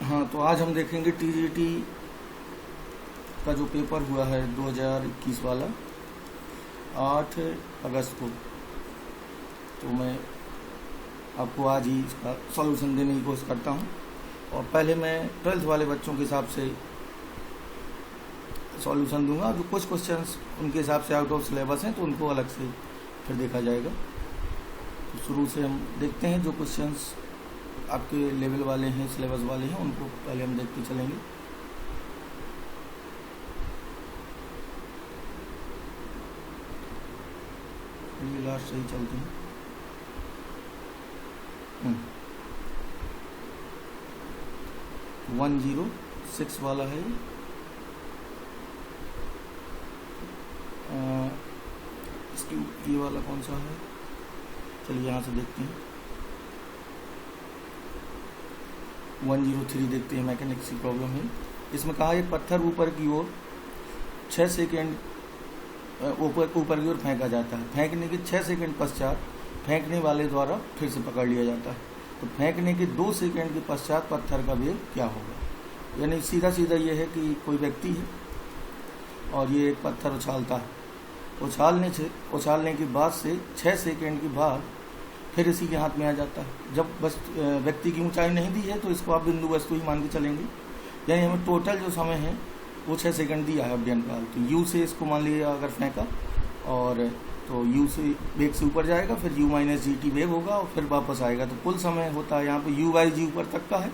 हाँ, तो आज हम देखेंगे टीजीटी का जो पेपर हुआ है 2021 वाला 8 अगस्त को। तो मैं आपको आज ही इसका सॉल्यूशन देने की कोशिश करता हूँ। और पहले मैं 12th वाले बच्चों के हिसाब से सॉल्यूशन दूंगा। जो कुछ क्वेश्चंस उनके हिसाब से आउट ऑफ सिलेबस हैं तो उनको अलग से फिर देखा जाएगा। तो शुरू से हम देखते हैं जो क्वेश्चंस आपके लेवल वाले हैं, सिलेबस वाले हैं, उनको पहले हम देखते चलेंगे। ये लास्ट सही चलते हैं। 106 वाला है। इसकी ये वाला कौन सा है, चलिए यहाँ से देखते हैं। 103 देखते हैं, मैकेनिक्स की प्रॉब्लम है। इसमें कहा एक पत्थर ऊपर की ओर 6 सेकेंड ऊपर की ओर फेंका जाता है। फेंकने के 6 सेकेंड पश्चात फेंकने वाले द्वारा फिर से पकड़ लिया जाता है। तो फेंकने के 2 सेकेंड के पश्चात पत्थर का वेग क्या होगा। यानी सीधा सीधा ये है कि कोई व्यक्ति है और ये एक पत्थर उछालता है। उछालने के बाद से 6 सेकेंड के बाद फिर इसी के हाथ में आ जाता है। जब बस व्यक्ति की ऊंचाई नहीं दी है तो इसको आप बिंदु वस्तु ही मान के चलेंगे। यानी हमें टोटल जो समय है वो 6 सेकंड दिया है अध्ययन काल। तो यू से इसको मान लिया अगर फेंका, और तो यू से वेग से ऊपर जाएगा, फिर u माइनस जी टी वेग होगा और फिर वापस आएगा। तो कुल समय होता है यहाँ पे u बाई जी ऊपर तक का है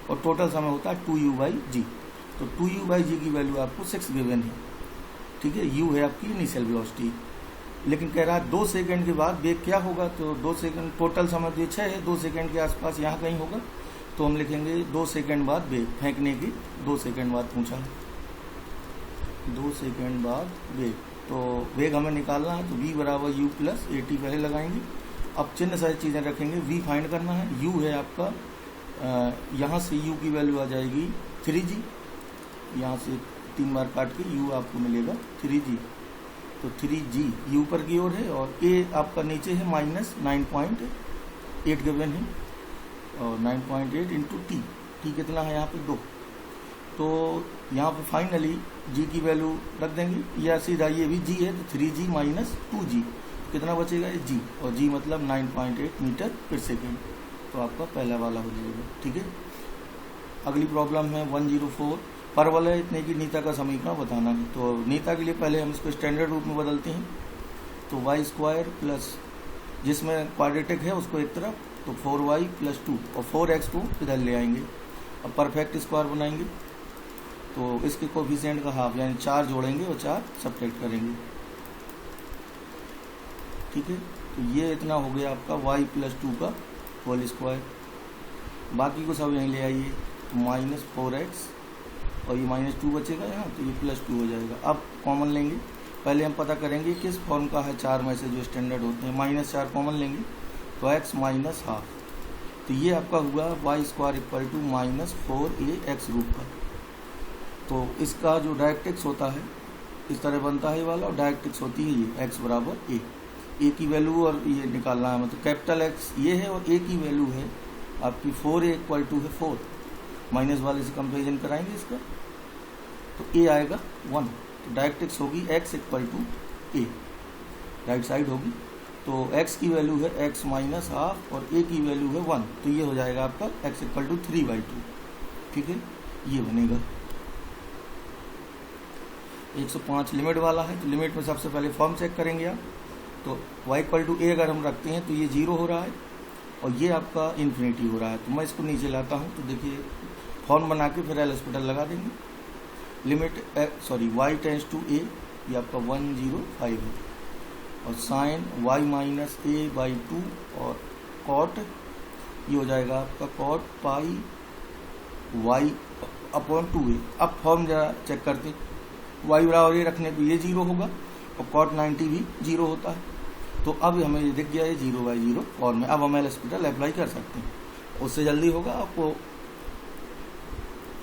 और टोटल समय होता है 2u बाई जी। तो 2u बाई जी की वैल्यू आपको 6 गिवन है। ठीक है, u है आपकी इनिशियल वेलोसिटी। लेकिन कह रहा है 2 सेकंड के बाद वेग क्या होगा। तो 2 सेकंड टोटल समय जो 6 है, 2 सेकंड के आसपास यहाँ कहीं होगा। तो हम लिखेंगे 2 सेकंड बाद वेग, फेंकने की 2 सेकंड बाद पूछा, 2 सेकंड बाद वेग। तो वेग हमें निकालना है, तो v बराबर u प्लस ए टी पहले लगाएंगे। अब चिन्ह सारी चीज़ें रखेंगे। v फाइंड करना है, u है आपका, यहाँ से u की वैल्यू आ जाएगी 3g। यहाँ से 3 बार काट के u आपको मिलेगा 3g। तो 3g ये ऊपर की ओर है और a आपका नीचे है माइनस 9.8 गिवन है। और 9.8 इंटू टी, टी कितना है यहाँ पे 2। तो यहाँ पे फाइनली g की वैल्यू रख देंगे, या सीधा ये भी g है तो 3g माइनस 2g कितना बचेगा, ये g, और g मतलब 9.8 मीटर पर सेकेंड। तो आपका पहला वाला हो जाएगा। ठीक है, अगली प्रॉब्लम है 104। परवलय इतने की नीता का समीकरण बताना है। तो नीता के लिए पहले हम इसको स्टैंडर्ड रूप में बदलते हैं। तो वाई स्क्वायर प्लस, जिसमें क्वाड्रेटिक है उसको एक तरफ, तो 4y प्लस 2 और 4x को इधर ले आएंगे। अब परफेक्ट स्क्वायर बनाएंगे तो इसके कोफिशिएंट का हाफ, यानी 4 जोड़ेंगे और 4 सब्ट्रैक्ट करेंगे। ठीक है, तो ये इतना हो गया आपका y प्लस 2 का होल स्क्वायर। बाकी को सब यहीं ले आइए, माइनस 4x और ये माइनस 2 बचेगा यहाँ, तो ये प्लस 2 हो जाएगा। अब कॉमन लेंगे। पहले हम पता करेंगे किस फॉर्म का है 4 में से जो स्टैंडर्ड होते हैं। -4 कॉमन लेंगे तो x माइनस हाफ। तो ये आपका हुआ Y square equal to minus 4ax रूप का। तो इसका जो डायरेक्ट एक्स होता है इस तरह बनता है ये वाला, और डायरेक्ट एक्स होती है ये x बराबर a की वैल्यू, और ये निकालना है मतलब कैपिटल एक्स ये है और a की वैल्यू है आपकी 4a इक्वल टू है 4। माइनस वाले से कंपेरिजन कराएंगे इसका, तो a आएगा 1। तो डायरेक्ट एक्स होगी x इक्वल टू a, राइट साइड होगी। तो x की वैल्यू है x माइनस हाफ और a की वैल्यू है 1। तो ये हो जाएगा आपका x इक्वल टू 3/2। ठीक है, ये बनेगा। 105 लिमिट वाला है। तो लिमिट में सबसे पहले फॉर्म चेक करेंगे आप। तो y इक्वल टू a अगर हम रखते हैं तो ये 0 हो रहा है और ये आपका इन्फिनिटी हो रहा है। तो मैं इसको नीचे लाता हूँ, तो देखिए फॉर्म बना के फिर एल हॉस्पिटल लगा देंगे। Limit y tends to a, ये आपका 105 है। और sine y minus a by 2 और कॉट ये हो जाएगा आपका cot pi y upon 2a। अब फॉर्म जरा चेक करते, y बराबर ये रखने पे ये 0 होगा और कॉट 90 भी 0 होता है। तो अब हमें ये दिख गया है 0/0 फॉर्म में। अब हम एल हॉस्पिटल अप्लाई कर सकते हैं, उससे जल्दी होगा। आपको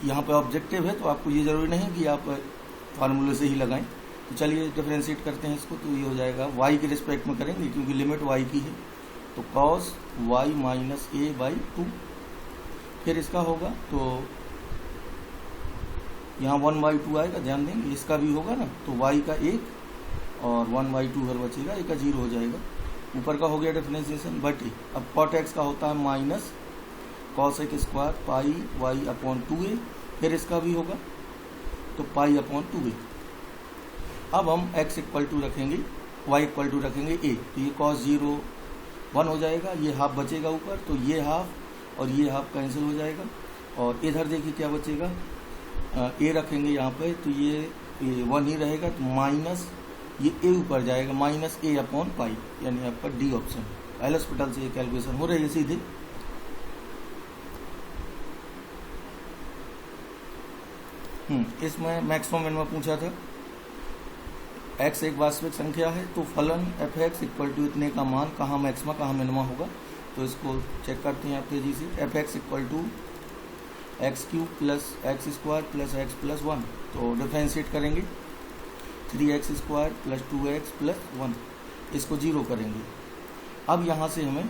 यहाँ पे ऑब्जेक्टिव है तो आपको ये जरूरी नहीं कि आप फार्मूले से ही लगाएं। तो चलिए डिफरेंशिएट करते हैं इसको। तो ये हो जाएगा y के रिस्पेक्ट में करेंगे क्योंकि लिमिट y की है। तो cos y minus a by 2। फिर इसका होगा तो यहाँ 1/2 आएगा, ध्यान देंगे इसका भी होगा ना, तो y का 1 और 1/2 अगर बचेगा, एक का 0 हो जाएगा। ऊपर का हो गया डिफरेंशिएशन बटे। अब cot x का होता है minus cos x square pi y upon 2a, फिर इसका भी होगा तो पाई अपॉन 2a। अब हम x इक्वल टू रखेंगे, y इक्वल टू रखेंगे a, तो ये cos 0 1 हो जाएगा, ये हाफ बचेगा ऊपर, तो ये हाफ और ये हाफ कैंसिल हो जाएगा। और इधर देखिए क्या बचेगा, a रखेंगे यहाँ पे तो ये 1 ही रहेगा, तो माइनस ये a ऊपर जाएगा, माइनस a अपॉन पाई, यानी आपका डी ऑप्शन। एल हॉस्पिटल से ये कैलकुलेशन हो रही है सीधे। इसमें मैक्सिमम मिनिमम पूछा था। x एक वास्तविक संख्या है, तो फलन एफ एक्स इक्वल टू इतने का मान कहाँ मैक्सिमा कहाँ मिनिमा होगा, तो इसको चेक करते हैं आप तेजी से। F X equal to X cube plus X square plus X plus 1, तो डिफ्रेंशिएट करेंगे 3x square plus 2x plus 1, इसको 0 करेंगे। अब यहाँ से हमें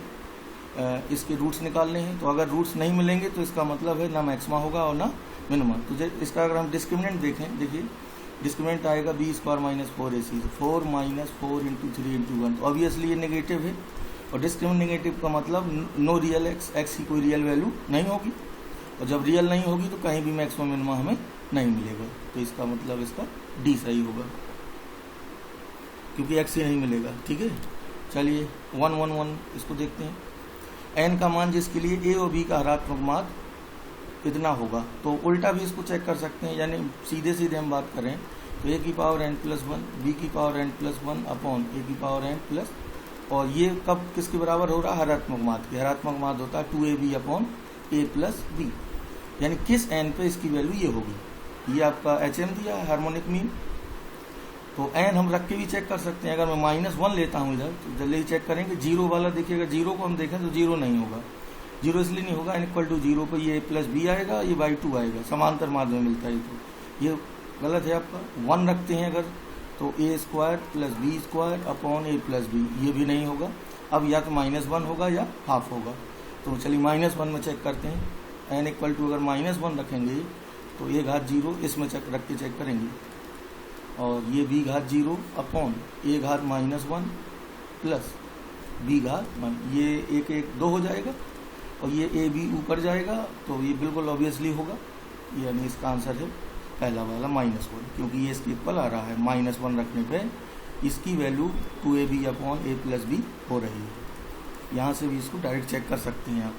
इसके रूट्स निकालने हैं, तो अगर रूट्स नहीं मिलेंगे तो इसका मतलब है ना मैक्सिमा होगा और ना मिनिमा। तो इसका अगर हम डिस्क्रिमिनेंट देखें, देखिए डिस्क्रिमिनेंट आएगा B square minus 4ac, 4 minus 4 into 3 into 1, तो ऑब्वियसली ये नेगेटिव है, और डिस्क्रिमिनेंट नेगेटिव का मतलब नो रियल एक्स की कोई रियल वैल्यू नहीं होगी, और जब रियल नहीं होगी तो कहीं भी मैक्सिमम मिनिमा हमें नहीं मिलेगा, तो इसका मतलब इसका डी सही होगा, क्योंकि एक्स ही नहीं मिलेगा। ठीक है, चलिए 1 1 1 इसको देखते हैं। एन का मान जिसके लिए ए और बी का हरात्मक मान कितना होगा, तो उल्टा भी इसको चेक कर सकते हैं, यानी सीधे सीधे हम बात करें तो ए की पावर एन प्लस 1 बी की पावर एन प्लस 1 अपॉन ए की पावर एन प्लस, और ये कब किसके बराबर हो रहा है, हरात्मक माद के। हरात्मक माद होता है 2ab upon A plus B, यानी किस एन पे इसकी वैल्यू ये होगी। ये आपका HM दिया है हार्मोनिक मीन, तो एन हम रख के भी चेक कर सकते हैं। अगर मैं -1 लेता हूँ इधर तो जल्दी चेक करेंगे, 0 वाला देखिएगा, 0 को हम देखें तो 0 नहीं होगा, 0 इसलिए नहीं होगा, एन इक्वल टू 0 पर ये प्लस बी आएगा, ये बाई 2 आएगा, समांतर माध्य में मिलता है, तो ये गलत है आपका। 1 रखते हैं अगर तो A square plus B square upon A plus B, ये भी नहीं होगा। अब या तो -1 होगा या हाफ होगा, तो चलिए -1 में चेक करते हैं। एन इक्वल टू अगर -1 रखेंगे तो ए घात 0 इसमें चेक रख के चेक करेंगे, और ये बी घात 0 अपॉन ए घात -1 प्लस बी घात 1, ये 1 1 2 हो जाएगा, और ये ए बी ऊपर जाएगा, तो ये बिल्कुल ऑब्वियसली होगा, यानी इसका आंसर है पहला वाला -1, क्योंकि ये इसके इक्वल आ रहा है। -1 रखने पे इसकी value 2ab upon A plus B हो रही है। यहाँ से भी इसको डायरेक्ट चेक कर सकते हैं आप।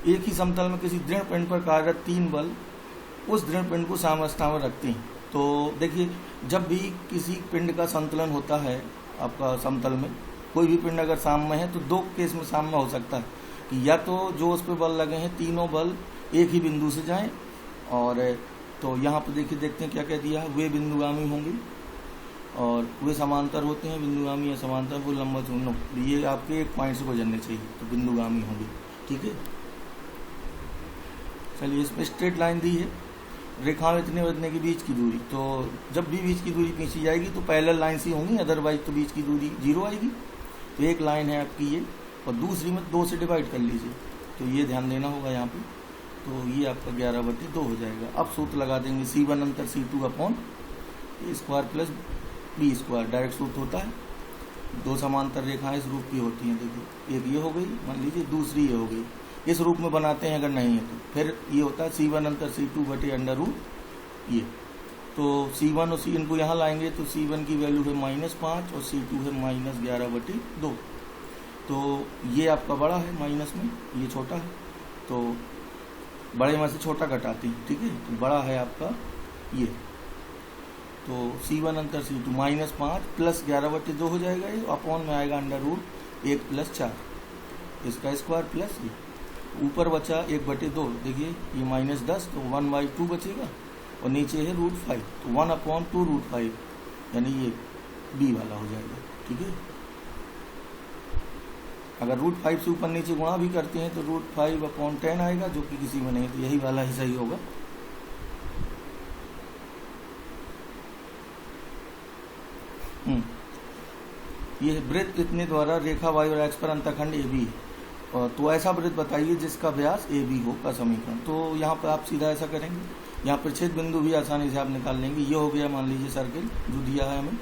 एक ही समतल में किसी दृढ़ पिंड पर कार्यरत 3 बल उस दृढ़ पिंड को साम्यावस्था में रखते हैं। तो देखिए, जब भी किसी पिंड का संतुलन होता है आपका समतल में, कोई भी पिंड अगर साम्य है तो 2 केस में साम्य हो सकता है कि या तो जो उस पर बल लगे हैं तीनों बल एक ही बिंदु से जाएं, और तो यहाँ पे देखिए देखते हैं क्या कह दिया है, वे बिंदुगामी होंगे और वे समांतर होते हैं, बिंदुगामी या समांतर, वो लंबा चुनो, ये आपके एक पॉइंट से गुजरने चाहिए, तो बिंदुगामी होंगे। ठीक है, चलिए इसमें स्ट्रेट लाइन दी है, रेखाओं इतने इतने के बीच की दूरी, तो जब भी बीच की दूरी खींची जाएगी तो पैरेलल लाइन से होंगी, अदरवाइज तो बीच की दूरी 0 आएगी। तो एक लाइन है आपकी ये, और दूसरी में 2 से डिवाइड कर लीजिए, तो ये ध्यान देना होगा यहाँ पे, तो ये आपका 11/2 हो जाएगा। अब सूत्र लगा देंगे C1 अंतर C2 upon A square plus B square, direct सूत्र होता है। 2 समांतर रेखाएं इस रूप की होती हैं, देखिए एक ये हो गई, मान लीजिए दूसरी ये हो गई, इस रूप में बनाते हैं, अगर नहीं है तो फिर ये होता है C1 अंतर C2 बटे अंडर रूट ये, तो C1 और C इनको यहाँ लाएंगे तो C1 की वैल्यू है -5 और C2 है -11/2, तो ये आपका बड़ा है माइनस में, ये छोटा है, तो बड़े में से छोटा घटाते हैं। ठीक है, तो बड़ा है आपका ये, तो C1 अंतर C2 -5 प्लस 11/2 हो जाएगा, ये अपॉन में आएगा अंडर रूट 1 + 4 इसका स्क्वायर प्लस ये ऊपर बचा 1/2, देखिए ये -10, तो 1/2 बचेगा, और नीचे है √5, तो 1/2 √5, यानी ये बी वाला हो जाएगा। ठीक है, अगर √5 से ऊपर नीचे गुणा भी करते हैं तो √5/10 आएगा, जो कि किसी में नहीं, तो यही वाला ही सही होगा। ये वृत्त इतने द्वारा रेखा y और x पर अंतःखंड AB है, तो ऐसा वृत्त बताइए जिसका व्यास ए बी हो का समीकरण। तो यहाँ पर आप सीधा ऐसा करेंगे, यहाँ पर छेद बिंदु भी आसानी से आप निकाल लेंगे। ये हो गया मान लीजिए सर्किल जो दिया है हमें,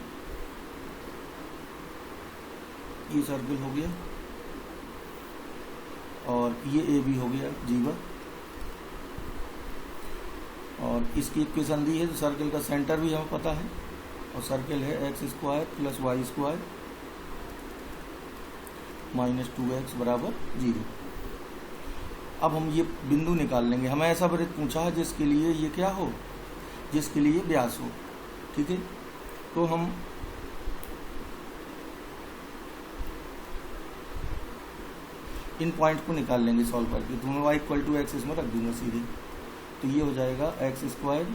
ये सर्किल हो गया और ये ए बी हो गया जीवा, और इसकी इक्वेशन दी है तो सर्किल का सेंटर भी हमें पता है, और सर्किल है X square plus Y square minus 2x बराबर 0। अब हम ये बिंदु निकाल लेंगे। हमें ऐसा वृत्त पूछा है जिसके लिए ये क्या हो, जिसके लिए व्यास हो, ठीक है। तो हम इन पॉइंट को निकाल लेंगे सॉल्व करके। तो मैं y = x इसमें रख दूंगा सीधे, तो ये हो जाएगा x square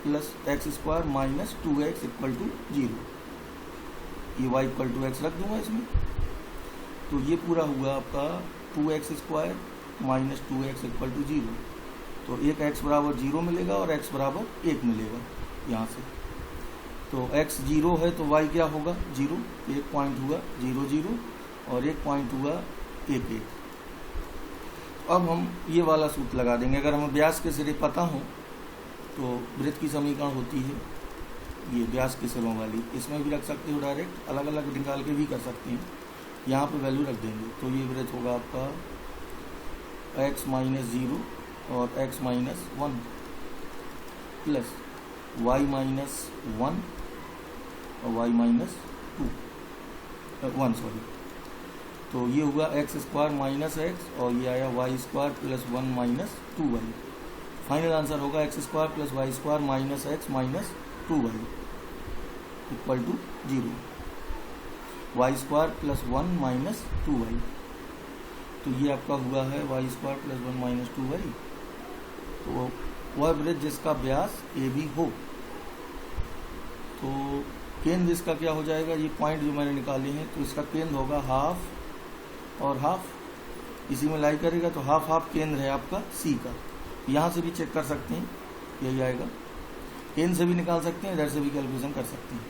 plus X square minus 2x = 0। ये y = x रख दूंगा इसमें, तो ये पूरा हुआ आपका 2x स्क्वायर माइनस 2x = 0। तो एक x बराबर 0 मिलेगा और x बराबर 1 मिलेगा यहाँ से। तो x 0 है तो y क्या होगा 0, एक पॉइंट हुआ 0 0 और एक पॉइंट हुआ 1 1। अब हम ये वाला सूत्र लगा देंगे। अगर हमें व्यास के सिरे पता हो तो वृत्त की समीकरण होती है ये व्यास के सिरों वाली, इसमें भी रख सकते हो डायरेक्ट, अलग अलग निकाल के भी कर सकते हैं। यहाँ पे वैल्यू रख देंगे तो ये वृत्त होगा आपका x - 0 और x - 1 प्लस y - 1 और y - 1 सॉरी। तो ये हुआ एक्स स्क्वायर माइनस एक्स और ये आया Y square plus 1 minus 2y। Final answer होगा X square plus Y square minus X minus 2y equal to 0। Y square plus 1 minus 2y, तो ये आपका हुआ है Y square plus 1 minus 2y। तो वह वृत्त जिसका व्यास ए बी हो। तो केंद्र इसका क्या हो जाएगा, ये पॉइंट जो मैंने निकाले हैं तो इसका केंद्र होगा हाफ और हाफ, इसी में लाई करेगा तो हाफ हाफ केंद्र है आपका सी का। यहाँ से भी चेक कर सकते हैं, यही आएगा। केंद्र से भी निकाल सकते हैं, इधर से भी कैलकुलेशन कर सकते हैं।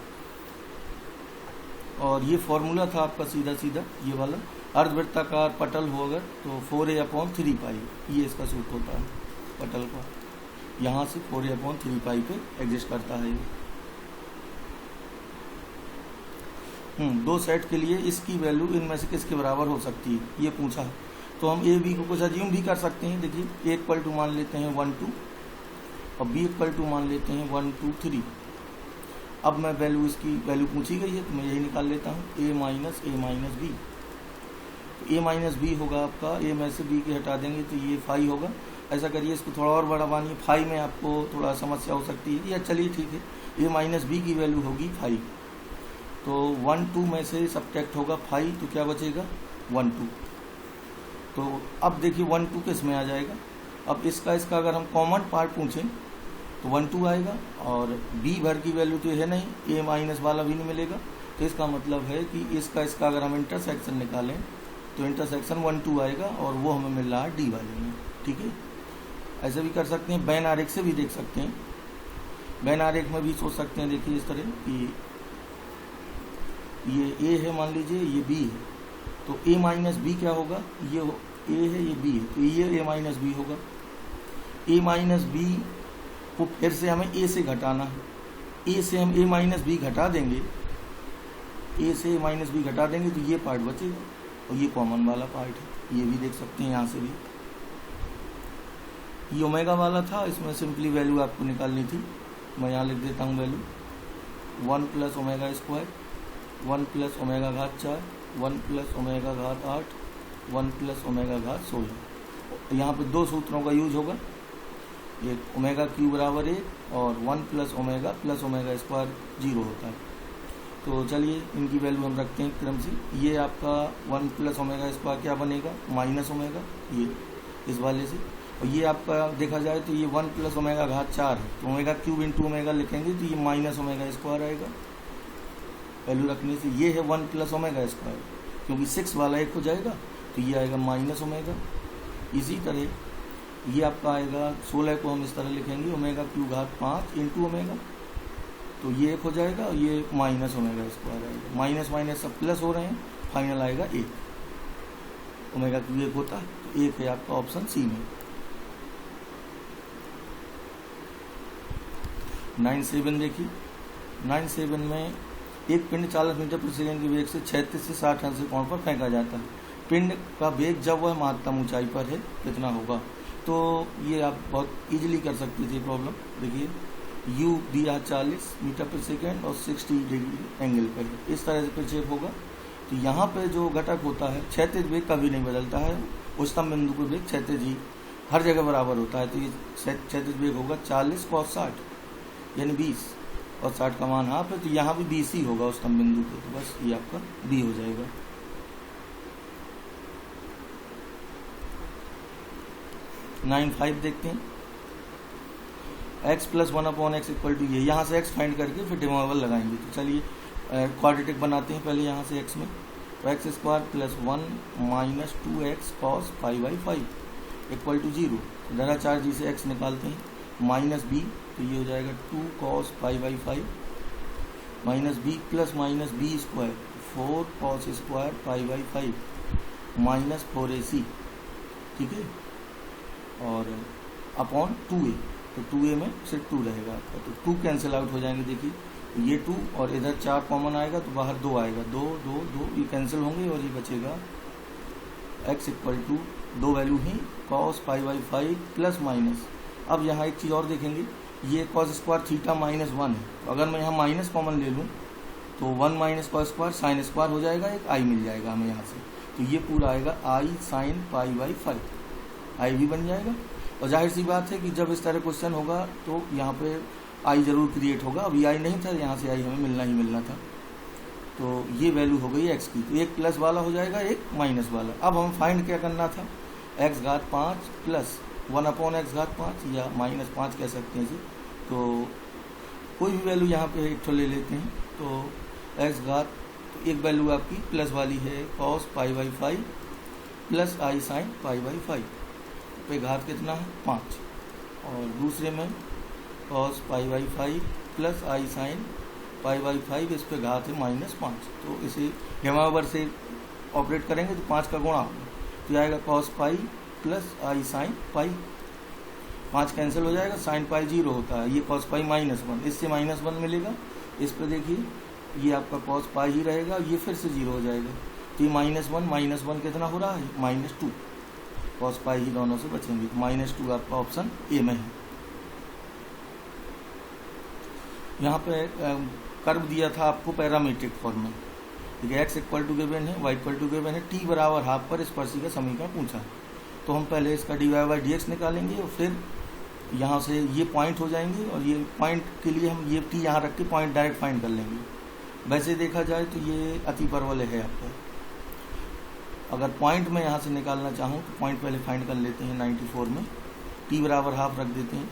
और ये फॉर्मूला था आपका सीधा सीधा ये वाला, अर्धवृत्ताकार पटल हो अगर तो 4a/3π, ये इसका सूत्र होता है पटल का। यहाँ से 4a/3π पे एग्जिस्ट करता है ये। दो सेट के लिए इसकी वैल्यू इनमें से किसके बराबर हो सकती है ये पूछा है। तो हम ए बी को कुछ अज्यूम भी कर सकते हैं। देखिए ए इक्वल टू मान लेते हैं 1 2 और बी इक्वल टू मान लेते हैं 1 2 3। अब मैं वैल्यू इसकी वैल्यू पूछी गई है तो मैं यही निकाल लेता हूँ a माइनस बी। तो a माइनस बी होगा आपका, a में से b के हटा देंगे तो ये 5 होगा। ऐसा करिए इसको थोड़ा और बड़ा बानिए, 5 में आपको थोड़ा समस्या हो सकती है, या चलिए ठीक है a माइनस बी की वैल्यू होगी 5। तो 1 2 में से सब्ट्रैक्ट होगा 5 तो क्या बचेगा 1 2। तो अब देखिए 1 2 किस में आ जाएगा। अब इसका अगर हम कॉमन पार्ट पूछें तो 1 2 आएगा और b भर की वैल्यू तो है नहीं, a माइनस वाला भी नहीं मिलेगा। तो इसका मतलब है कि इसका अगर हम इंटरसेक्शन निकालें तो इंटरसेक्शन 1 2 आएगा और वो हमें मिल रहा है d वाले में। ठीक है, ऐसे भी कर सकते हैं, बैन आरेख से भी देख सकते हैं। बैन आरेख में भी सोच सकते हैं। देखिए इस तरह कि ये a है मान लीजिए, ये b है, तो a माइनस बी क्या होगा, ये a है ये b है, तो ये a माइनस बी होगा। a माइनस बी को फिर से हमें a से घटाना है, a से हम a माइनस बी घटा देंगे, a से a माइनस बी घटा देंगे तो ये पार्ट बचेगा और ये कॉमन वाला पार्ट है। ये भी देख सकते हैं यहाँ से भी। ये ओमेगा वाला था, इसमें सिंपली वैल्यू आपको निकालनी थी। मैं यहाँ लिख देता हूँ value 1 plus omega square 1 plus omega घात 4 1 प्लस ओमेगा घात 8 1 प्लस ओमेगा घात 16। यहाँ पे दो सूत्रों का यूज होगा, एक ओमेगा क्यू बराबर 1 और 1 प्लस ओमेगा स्क्वायर 0 होता है। तो चलिए इनकी वैल्यू हम रखते हैं क्रम से। ये आपका 1 प्लस ओमेगा स्क्वायर क्या बनेगा माइनस ओमेगा, ये इस वाले से। और ये आपका देखा जाए तो ये 1 प्लस ओमेगा घात 4 है, तो ओमेगा क्यूब इंटू ओमेगा लिखेंगे तो ये माइनस ओमेगा स्क्वायर आएगा वैल्यू रखने से। ये है 1 प्लस ओमेगा स्क्वायर, क्योंकि 6 वाला 1 हो जाएगा तो ये आएगा माइनस ओमेगा। इसी तरह ये आपका आएगा 16 को हम इस तरह लिखेंगे ओमेगा क्यू घात 5 इंटू ओमेगा, तो ये 1 हो जाएगा और ये माइनस ओमेगा स्क्वायर आएगा, माइनस माइनस सब प्लस हो रहे हैं, फाइनल आएगा 1। ओमेगा क्यू 1 होता है, तो 1 है आपका ऑप्शन सी में। 9-7 देखिए, 9-7 में एक पिंड 40 मीटर प्रति सेकंड के वेग से 36 से 60 अंश कोण पर फेंका जाता है। पिंड का वेग जब वह महत्तम ऊंचाई पर है कितना होगा? तो ये आप बहुत इजीली कर सकते थे प्रॉब्लम। देखिए u दिया 40 मीटर प्रति सेकंड और 60 डिग्री एंगल पर है, इस तरह से प्रक्षेप होगा। तो यहाँ पे जो घटक होता है क्षैतिज वेग कभी नहीं बदलता है, उच्चतम बिंदु को वेग क्षैतिज ही हर जगह बराबर होता है। तो ये क्षैतिज वेग होगा 40 cos 60 यानी 20 और 60 का मान हाफ है, तो यहाँ भी 20 ही होगा उच्चतम बिंदु पे। तो बस ये आपका बी हो जाएगा। 9-5 देखते हैं। x + 1/x = ये, यहाँ से x फाइंड करके फिर डिमोवेबल लगाएंगे। तो चलिए क्वाड्रेटिक बनाते हैं पहले यहाँ से x में। तो x² + 1 - 2x cos π/5 = 0। डरा 4 जी से x निकालते हैं, -b, तो ये हो जाएगा 2 cos π/5 -b + -b² 4 cos² π/5 -4ac, ठीक है, और अपॉन 2a। तो 2a में सिर्फ 2 रहेगा आपका, तो 2 कैंसिल आउट हो जाएंगे। देखिए ये 2 और इधर 4 कॉमन आएगा, तो बाहर 2 आएगा, 2 2 2 ये कैंसिल होंगे और ये बचेगा x = 2 वैल्यू ही cos π/5 प्लस माइनस। अब यहाँ एक चीज़ और देखेंगे, ये cos² थीटा -1 है, तो अगर मैं यहाँ माइनस कॉमन ले लूँ तो 1 - cos² sin² हो जाएगा, एक i मिल जाएगा हमें यहाँ से। तो ये पूरा आएगा i sin π/5, i भी बन जाएगा। और जाहिर सी बात है कि जब इस तरह क्वेश्चन होगा तो यहाँ पे आई जरूर क्रिएट होगा। अभी आई नहीं था, यहाँ से आई हमें मिलना ही मिलना था। तो ये वैल्यू हो गई x की, तो एक प्लस वाला हो जाएगा, एक माइनस वाला। अब हम फाइंड क्या करना था, x⁻5 प्लस 1/x⁻5 या -5 कह सकते हैं जी। तो कोई भी वैल्यू यहाँ पे एक तो ले लेते हैं। तो x घात, तो एक वैल्यू आपकी प्लस वाली है cos π/5 प्लस i sin π/5 पे घात कितना है 5, और दूसरे में cos π/5 प्लस i sin π/5 इस पे घात है -5। तो इसे डिमोवेबल से ऑपरेट करेंगे तो 5 का गुणा होगा, तो आएगा cos π plus i sin π, 5 cancel हो जाएगा, sin π 0 होता है, ये cos π -1, इससे -1 मिलेगा। इस पे देखिए ये आपका cos π ही रहेगा, ये फिर से 0 हो जाएगा, तो ये -1 कितना हो रहा है -2, cos π ही दोनों से बचेंगे, -2 आपका ऑप्शन ए में है। यहाँ पे कर्व दिया था आपको पैरामीट्रिक फॉर्म में, ठीक है, x = गिवन है, y = गिवन है, t = हाफ पर स्पर्शी का समीकरण पूछा। तो हम पहले इसका dy/dx निकालेंगे और फिर यहाँ से ये पॉइंट हो जाएंगे, और ये पॉइंट के लिए हम ये t यहाँ रख के पॉइंट डायरेक्ट फाइंड कर लेंगे। वैसे देखा जाए तो ये अति परवलय है आपका। अगर पॉइंट में यहाँ से निकालना चाहूँ तो पॉइंट पहले फाइंड कर लेते हैं 94 में, t = हाफ रख देते हैं,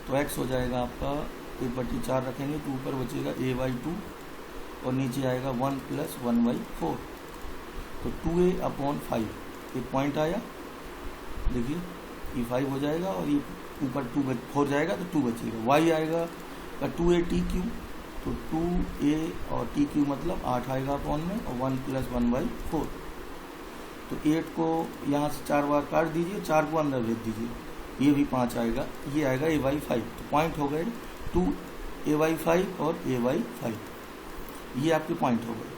तो x हो जाएगा आपका 1/4 रखेंगे, तो ऊपर बचेगा a/2 और नीचे आएगा 1 + 1/4, तो 2a/5 एक पॉइंट आया। देखिए ये 5 हो जाएगा और ये ऊपर 4 जाएगा तो 2 बचेगा। y आएगा 2a/t³, तो 2a और t³ मतलब 8 आएगा अपॉन में, और 1 + 1/4, तो 8 को यहाँ से 4 बार काट दीजिए, 4 को अंदर भेज दीजिए, ये भी 5 आएगा, ये आएगा a/5। तो पॉइंट हो गए 2a/5 और a/5, ये आपके पॉइंट हो गए।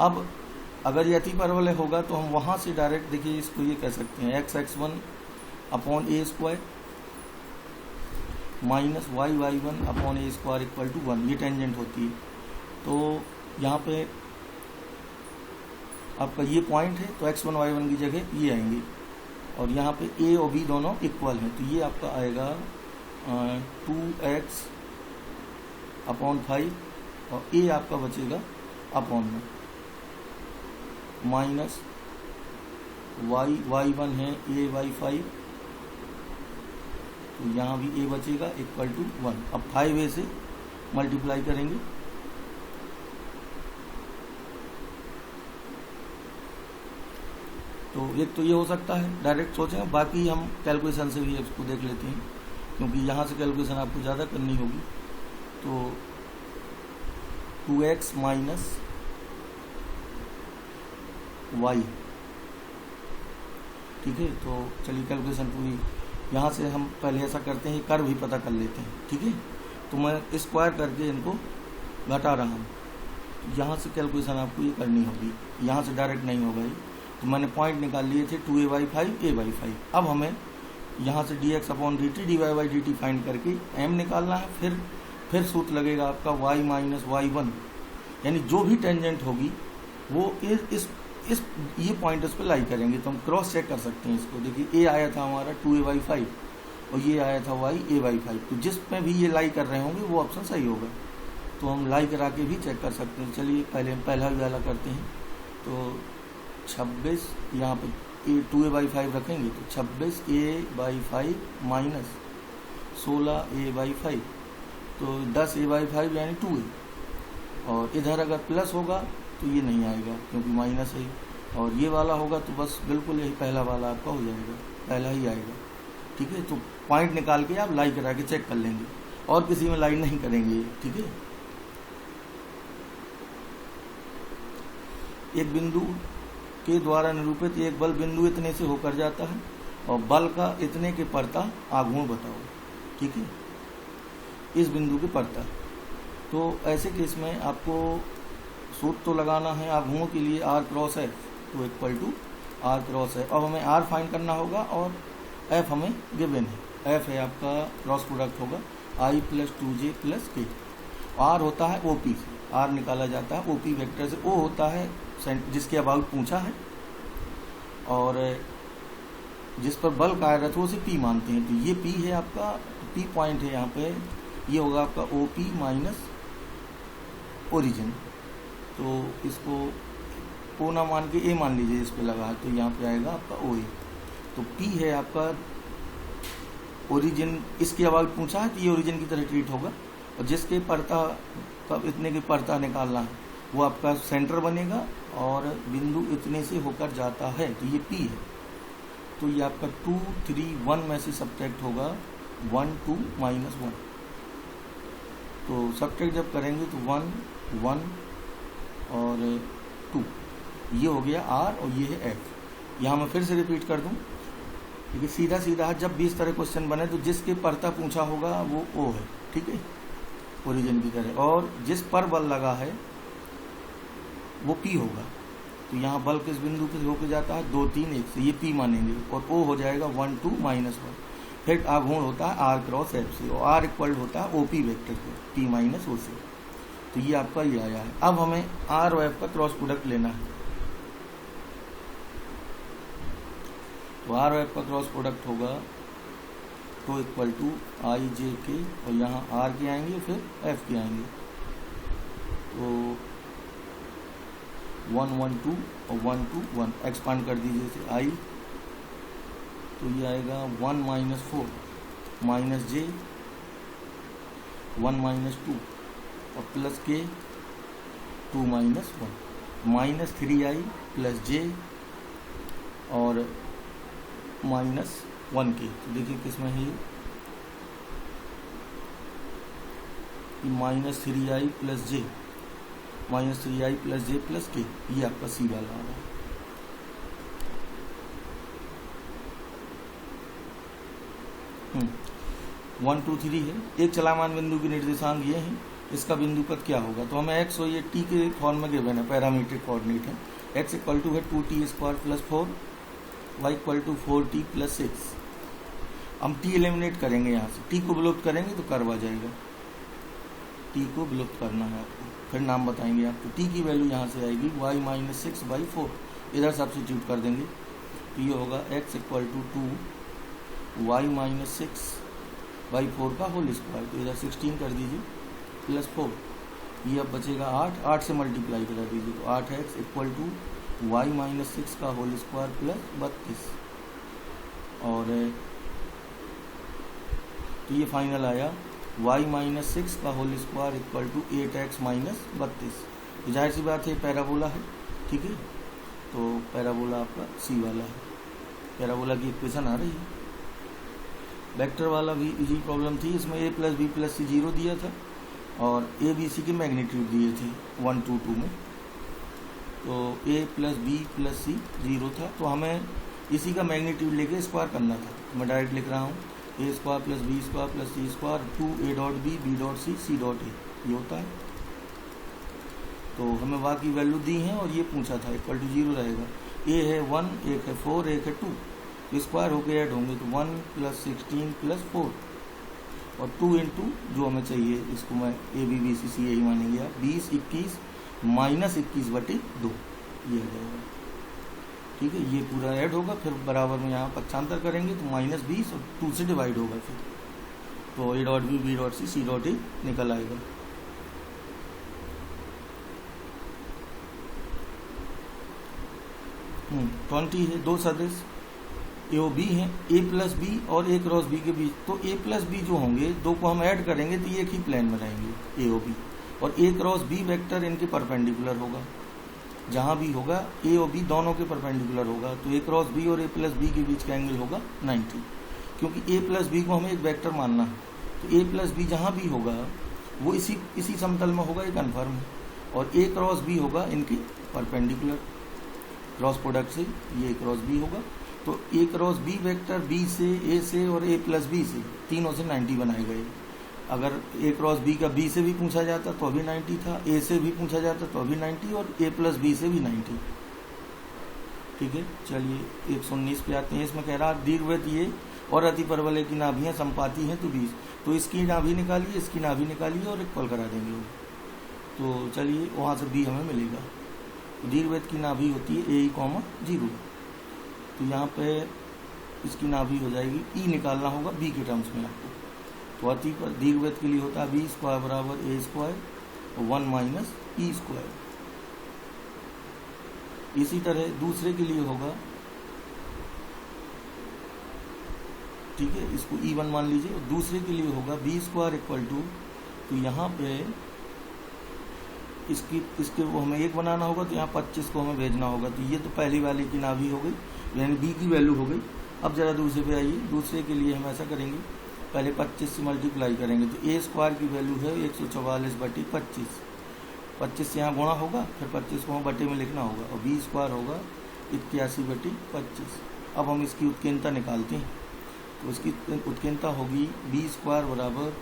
अब अगर ये अति परवलय होगा तो हम वहाँ से डायरेक्ट देखिए इसको ये कह सकते हैं x(1/a² माइनस y(1/a² = 1), ये टेंजेंट होती है। तो यहाँ पे आपका ये पॉइंट है, तो x1 y1 की जगह ये आएंगे, और यहाँ पे a और b दोनों इक्वल हैं, तो ये आपका आएगा 2x/5 और a आपका बचेगा अपॉन में माइनस y1 है a/5, तो यहाँ भी a बचेगा = 1। अब 5a से मल्टीप्लाई करेंगे, तो एक तो ये हो सकता है डायरेक्ट सोचेंगे, बाकी हम कैलकुलेशन से भी इसको देख लेते हैं, क्योंकि यहाँ से कैलकुलेशन आपको ज़्यादा करनी होगी। तो 2x माइनस y, ठीक है। तो चलिए कैलकुलेशन पूरी, यहाँ से हम पहले ऐसा करते हैं, कर्व भी पता कर लेते हैं, ठीक है। तो मैं स्क्वायर करके इनको घटा रहा हूँ, यहाँ से कैलकुलेशन आपको ये करनी होगी, यहाँ से डायरेक्ट नहीं होगा ये। तो मैंने पॉइंट निकाल लिए थे 2a/5 a/5। अब हमें यहाँ से dx/dt dy/dt फाइंड करके m निकालना है। फिर सूत्र लगेगा आपका y माइनस y1, यानी जो भी टेंजेंट होगी वो इस ये पॉइंट उस पर लाई करेंगे। तो हम क्रॉस चेक कर सकते हैं इसको। देखिए a आया था हमारा 2a/5 और ये आया था y a/5, तो जिस में भी ये लाई कर रहे होंगे वो ऑप्शन सही होगा। तो हम लाई करा के भी चेक कर सकते हैं। चलिए पहले हम पहला वाला करते हैं। तो 26 यहाँ पे 2a/5 रखेंगे, तो 26 a/5 माइनस 16 a/5, तो 10 a/5 यानी 2a। और इधर अगर प्लस होगा तो ये नहीं आएगा क्योंकि माइनस है, और ये वाला होगा तो बस बिल्कुल यही पहला वाला आपका हो जाएगा, पहला ही आएगा, ठीक है। तो पॉइंट निकाल के आप लाई करा के चेक कर लेंगे, और किसी में लाई नहीं करेंगे, ठीक है। एक बिंदु के द्वारा निरूपित एक बल बिंदु इतने से होकर जाता है और बल का इतने के पड़ता आघूर्ण बताओ, ठीक है, इस बिंदु के पड़ता। तो ऐसे केस में आपको सूत्र तो लगाना है आघूर्ण के लिए r क्रॉस f, तो equal to r cross f। अब हमें r फाइंड करना होगा और f हमें गिवन है, f है आपका क्रॉस प्रोडक्ट होगा i plus 2j plus k। r होता है OP से, r निकाला जाता है OP वेक्टर से, o होता है जिसके अबाउट पूछा है, और जिस पर बल कार्यरत हो उसे P मानते हैं। तो ये P है आपका, P पॉइंट है यहाँ पे, ये होगा आपका OP माइनस ओरिजिन। तो इसको O ना मान के A मान लीजिए, इस पे लगा, तो यहाँ पे आएगा आपका OA। तो P है आपका ओरिजिन, इसके अबाउट पूछा है तो ये ओरिजिन की तरह ट्रीट होगा, और जिसके पड़ता कब इतने के पड़ता निकालना है वो आपका सेंटर बनेगा, और बिंदु इतने से होकर जाता है, तो ये P है। तो ये आपका 2 3 1 में से सब्ट्रैक्ट होगा 1 2 माइनस 1। तो सब्ट्रैक्ट जब करेंगे तो 1 1 और 2, ये हो गया R और ये है F। यहाँ मैं फिर से रिपीट कर दूँ, क्योंकि सीधा सीधा जब भी इस तरह क्वेश्चन बने तो जिसके पड़ता पूछा होगा वो O है, ठीक है, ओरिजिन की तरह, और जिस पर बल लगा है वो P होगा। तो यहाँ बल किस बिंदु पे होकर जाता है 2 3 1 से, ये P मानेंगे, और O हो जाएगा 1 2 माइनस 1। फिर आघूर्ण होता है R क्रॉस F से, और R इक्वल होता है OP वेक्टर से, P माइनस O से। तो ये आपका ये आया है। अब हमें R और F का क्रॉस प्रोडक्ट लेना है। तो R और F का क्रॉस प्रोडक्ट होगा तो equal to I J K, और यहाँ R के आएंगे फिर F के आएंगे, तो 1 1 2 और 1 2 1 एक्सपांड कर दीजिए इसे I, तो ये आएगा 1 माइनस 4 माइनस J 1 माइनस 2 और plus K 2 minus 1 minus 3I plus J और माइनस 1K। तो देखिए किसमें है ये minus 3I plus J, minus 3I plus J plus K, ये आपका सी वाला आ रहा है। 1 2 3 है। एक चलामान बिंदु के निर्देशांक ये हैं, इसका बिंदु पद क्या होगा। तो हमें x और ये t के फॉर्म में गिवन है, पैरामीट्रिक कोऑर्डिनेट है। x इक्वल टू है 2t square plus 4, y equal to 4t plus 6। हम t एलिमिनेट करेंगे, यहाँ से t को विलुप्त करेंगे तो कर्व आ जाएगा, t को विलुप्त करना है आपको, फिर नाम बताएंगे आपको। t की वैल्यू यहाँ से आएगी y माइनस 6/4, इधर सब्स्टिट्यूट कर देंगे तो ये होगा x equal to 2 y minus 6/4 का होल स्क्वायर, तो इधर 16 कर दीजिए प्लस 4, ये अब बचेगा 8, 8 से मल्टीप्लाई करा दीजिए, तो 8x equal to y minus 6 का होल स्क्वायर प्लस 32, और तो ये फाइनल आया y माइनस 6 का whole square equal to 8x minus 32। तो जाहिर सी बात है पैराबोला है, ठीक है, तो पैराबोला आपका सी वाला है, पैराबोला की इक्वेशन आ रही है। वेक्टर वाला भी इजी प्रॉब्लम थी, इसमें a प्लस बी प्लस सी 0 दिया था और ए बी सी के मैग्नीट्यूड दिए थे 1 2 2 में। तो ए प्लस बी प्लस सी 0 था, तो हमें इसी का मैग्नीट्यूड लेके स्क्वायर करना था। तो मैं डायरेक्ट लिख रहा हूँ A square plus B square plus C square 2 A dot B dot C dot A, ये होता है। तो हमें वहाँ की वैल्यू दी है और ये पूछा था, इक्वल टू 0 रहेगा। ए है 1, एक है 4, एक है 2, तो स्क्वायर होकर ऐड होंगे, तो 1 प्लस 16 प्लस 4 और 2 इंटू जो हमें चाहिए, इसको मैं ए बी बी सी सी यही मानेंगे आप, 20 21 माइनस 21/2 ये आ जाएगा। ठीक है, ये पूरा ऐड होगा, फिर बराबर में यहाँ पक्षांतर करेंगे तो -20 और 2 से डिवाइड होगा, फिर तो A dot B dot C dot A निकल आएगा। हम्म, 20 है, दो सदिश ए ओ बी हैं, ए प्लस बी और ए क्रॉस बी के बीच। तो ए प्लस बी जो होंगे दो को हम ऐड करेंगे तो ये एक ही प्लेन में रहेंगे ए ओ बी, और ए क्रॉस बी वेक्टर इनके परपेंडिकुलर होगा। जहाँ भी होगा ए और बी दोनों के परपेंडिकुलर होगा, तो ए क्रॉस बी और ए प्लस बी के बीच का एंगल होगा 90, क्योंकि ए प्लस बी को हमें एक वेक्टर मानना है। तो ए प्लस बी जहाँ भी होगा वो इसी समतल में होगा, ये कन्फर्म है। और ए क्रॉस बी होगा इनके परपेंडिकुलर, क्रॉस प्रोडक्ट से ये क्रॉस बी होगा। तो ए क्रॉस बी वेक्टर बी से, ए से और ए प्लस बी से, तीनों से 90 बनाए गए। अगर ए क्रॉस बी का बी से भी पूछा जाता तो अभी 90 था, ए से भी पूछा जाता तो अभी 90, और ए प्लस बी से भी 90। ठीक है, चलिए 119 पे आते हैं। इसमें कह रहा दीर्घवृत्त ये और अति परवलय की नाभियाँ संपाती हैं तो 20, तो इसकी नाभि निकालिए, इसकी नाभि निकालिए और इक्वल करा देंगे। तो चलिए वहाँ से बी हमें मिलेगा। दीर्घवृत्त की नाभि होती है ए 0, तो यहाँ पे इसकी नाभि हो जाएगी, ई निकालना होगा बी के टर्म्स में आपको। तो अति पर दीर्घवृत्त के लिए होता है बी स्क्वायर बराबर ए स्क्वायर 1 माइनस ई स्क्वायर। इसी तरह दूसरे के लिए होगा, ठीक है, इसको E1 मान लीजिए। और दूसरे के लिए होगा बी स्क्वायर इक्वल टू, तो यहाँ पे इसके वो हमें 1 बनाना होगा, तो यहाँ 25 को हमें भेजना होगा। तो ये तो पहली वाले की नाभि हो गई, यानी बी की वैल्यू हो गई। अब जरा दूसरे पे आइए, दूसरे के लिए हम ऐसा करेंगे, पहले 25 से मल्टीप्लाई करेंगे, तो ए स्क्वायर की वैल्यू है 144/25। 25 से यहाँ गुणा होगा, फिर 25 को हम बटे में लिखना होगा, और बी स्क्वायर होगा 81/25। अब हम इसकी उत्कीर्णता निकालते हैं, तो इसकी उत्कीर्णता होगी बी स्क्वायर बराबर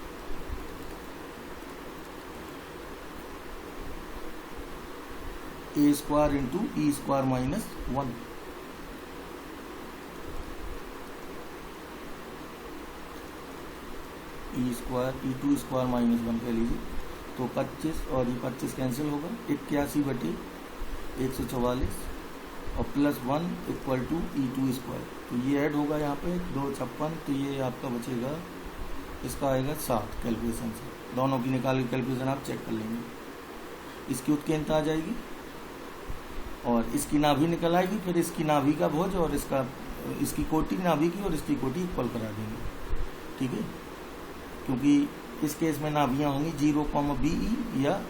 ए square into E square minus 1। E square E2 square minus 1 कह लीजिए, तो 25 और ये 25 कैंसिल होगा, 81/144 और plus 1 equal to E2 square. तो ये ऐड होगा यहाँ पे 256, तो ये आपका बचेगा, इसका आएगा 7 कैलकुलेशन से। दोनों की निकाल के कैलकुलेशन आप चेक कर लेंगे। इसकी उत्कीर्णता आ जाएगी और इसकी नाभि निकल आएगी, फिर इसकी नाभि का भोज और इसकी कोटि नाभि की और इसकी कोटि इक्वल करा देंगे। ठीक है, क्योंकि इस केस में नाभियाँ होंगी 0,BE या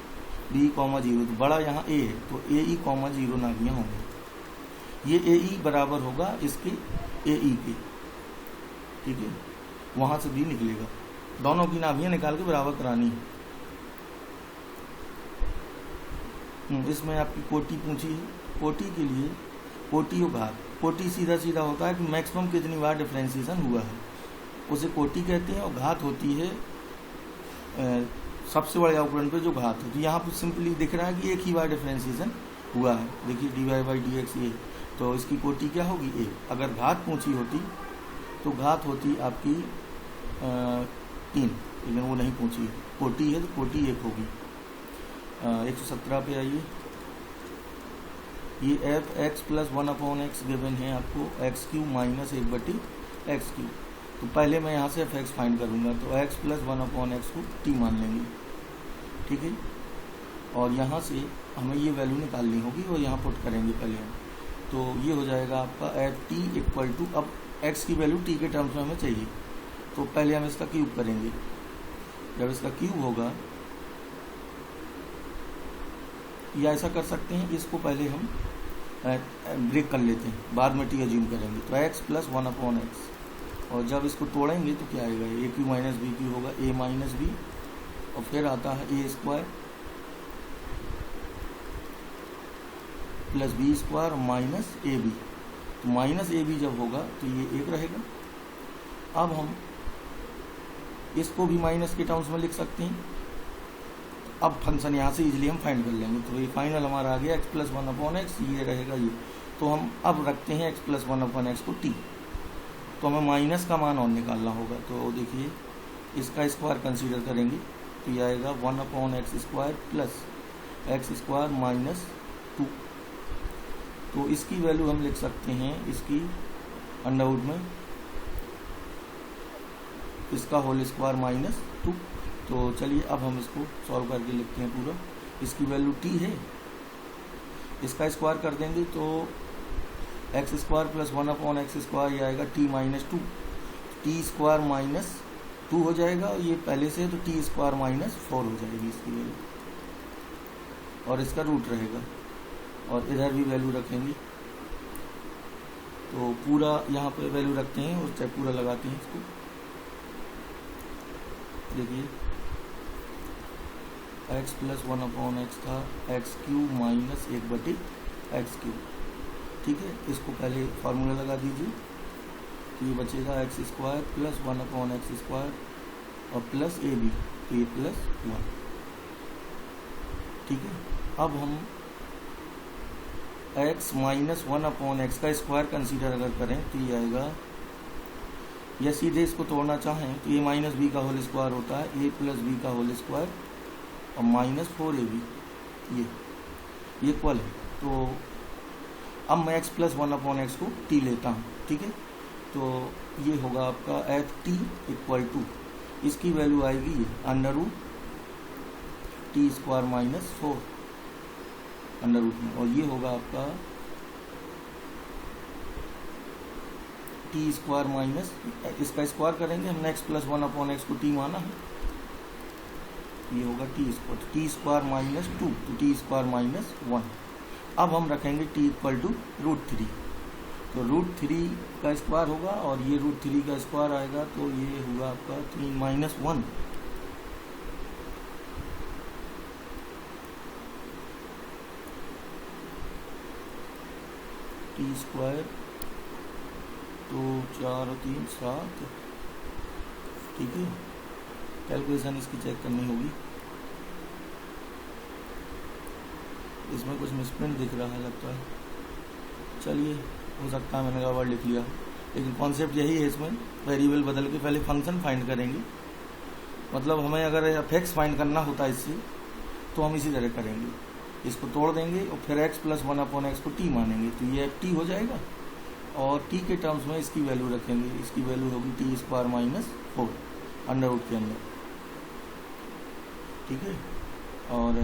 B,0, तो बड़ा यहाँ A है, तो AE,0 नाभियाँ होंगी। ये AE बराबर होगा इसके AE के, ठीक है, वहाँ से B निकलेगा। दोनों की नाभियाँ निकाल के बराबर करानी है। इसमें आपकी कोटि पूछी है। कोटि के लिए कोटि और घात, कोटि सीधा सीधा होता है कि मैक्सिमम कितनी बार डिफरेंशिएशन हुआ है, उसे कोटि कहते हैं। और घात होती है सबसे बड़े अवकलन पे जो घात है। तो यहाँ पर सिंपली दिख रहा है कि एक ही बार डिफरेंशिएशन हुआ है, देखिए dy/dx ये, तो इसकी कोटि क्या होगी 1। अगर घात पूछी होती तो घात होती आपकी 3, लेकिन वो नहीं पूछी, कोटि है तो कोटि 1 होगी। 117 पे आइए, ये f(x + 1/x) गिवन है आपको x³ - 1/x³। तो पहले मैं यहाँ से f(x) फाइंड करूँगा, तो x + 1/x को t मान लेंगे, ठीक है। और यहाँ से हमें ये वैल्यू निकालनी होगी और यहाँ पुट करेंगे पहले हम, तो ये हो जाएगा आपका ft इक्वल टू, अब x की वैल्यू t के टर्म्स में हमें चाहिए, तो पहले हम इसका क्यूब करेंगे। जब इसका क्यूब होगा, या ऐसा कर सकते हैं, इसको पहले हम ब्रेक कर लेते हैं, बाद में टी अज्यूम करेंगे, तो x + 1/x। और जब इसको तोड़ेंगे तो क्या आएगा, a³ - b³ होगा, a - b और फिर आता है A square plus B square minus A B. तो माइनस ए बी जब होगा तो ये 1 रहेगा। अब हम इसको भी माइनस के टर्म्स में लिख सकते हैं। अब फंक्शन यहाँ से इजीली हम फाइंड कर लेंगे। तो ये फाइनल हमारा आ गया एक्स प्लस 1/x, ये रहेगा ये। तो हम अब रखते हैं एक्स प्लस 1/x को t। तो हमें माइनस का मान और निकालना होगा। तो देखिए इसका स्क्वायर कंसीडर करेंगे तो ये आएगा 1/x square plus X square minus 2। तो इसकी वैल्यू हम लिख सकते हैं, इसकी अंडरवुड में इसका होल स्क्वायर माइनस 2। तो चलिए अब हम इसको सॉल्व करके लिखते हैं पूरा। इसकी वैल्यू t है, इसका स्क्वायर कर देंगे तो x square plus 1/x square ये आएगा t minus 2। T square minus 2 हो जाएगा, ये पहले से है तो टी स्क्वायर माइनस 4 हो जाएगी इसकी वैल्यू, और इसका रूट रहेगा। और इधर भी वैल्यू रखेंगे तो पूरा यहाँ पे वैल्यू रखते हैं और चाहे पूरा लगाते हैं इसको। देखिए x प्लस 1/x था x³ माइनस 1/x³। ठीक है, इसको पहले फार्मूला लगा दीजिए तो ये बचेगा x square plus 1/x square और प्लस ए बी, तो ये प्लस 1। ठीक है, अब हम x माइनस 1/x का स्क्वायर कंसीडर अगर करें तो ये आएगा, या सीधे इसको तोड़ना चाहें तो ये माइनस बी का होल स्क्वायर होता है, ए प्लस बी का होल स्क्वायर और माइनस 4ab, ये इक्वल है। तो अब मैं x प्लस 1/x को t लेता हूँ। ठीक है, तो ये होगा आपका एट t इक्वल टू, इसकी वैल्यू आएगी ये under root t square minus 4 under root में, और ये होगा आपका टी स्क्वायर माइनस, इसका स्क्वायर करेंगे हमने x प्लस 1/x को t माना है, ये होगा टी स्क्वायर माइनस 2, तो टी स्क्वायर माइनस 1। अब हम रखेंगे t इक्वल टू √3, तो √3 का स्क्वायर होगा और ये √3 का स्क्वायर आएगा, तो ये हुआ आपका 3 माइनस 1। टी स्क्वायर तो 4 और 3 7। ठीक है, कैलकुलेशन इसकी चेक करनी होगी। इसमें कुछ मिसप्रिंट दिख रहा है लगता है, चलिए हो सकता है मैंने गड़बड़ लिख लिया, लेकिन कॉन्सेप्ट यही है। इसमें वेरिएबल बदल के पहले फंक्शन फाइंड करेंगे, मतलब हमें अगर एफ फाइंड करना होता है इससे तो हम इसी तरह करेंगे, इसको तोड़ देंगे और फिर x प्लस 1/x को t मानेंगे, तो ये ft हो जाएगा और t के टर्म्स में इसकी वैल्यू रखेंगे, इसकी वैल्यू होगी t square minus 4 under root के अंदर। ठीक है, और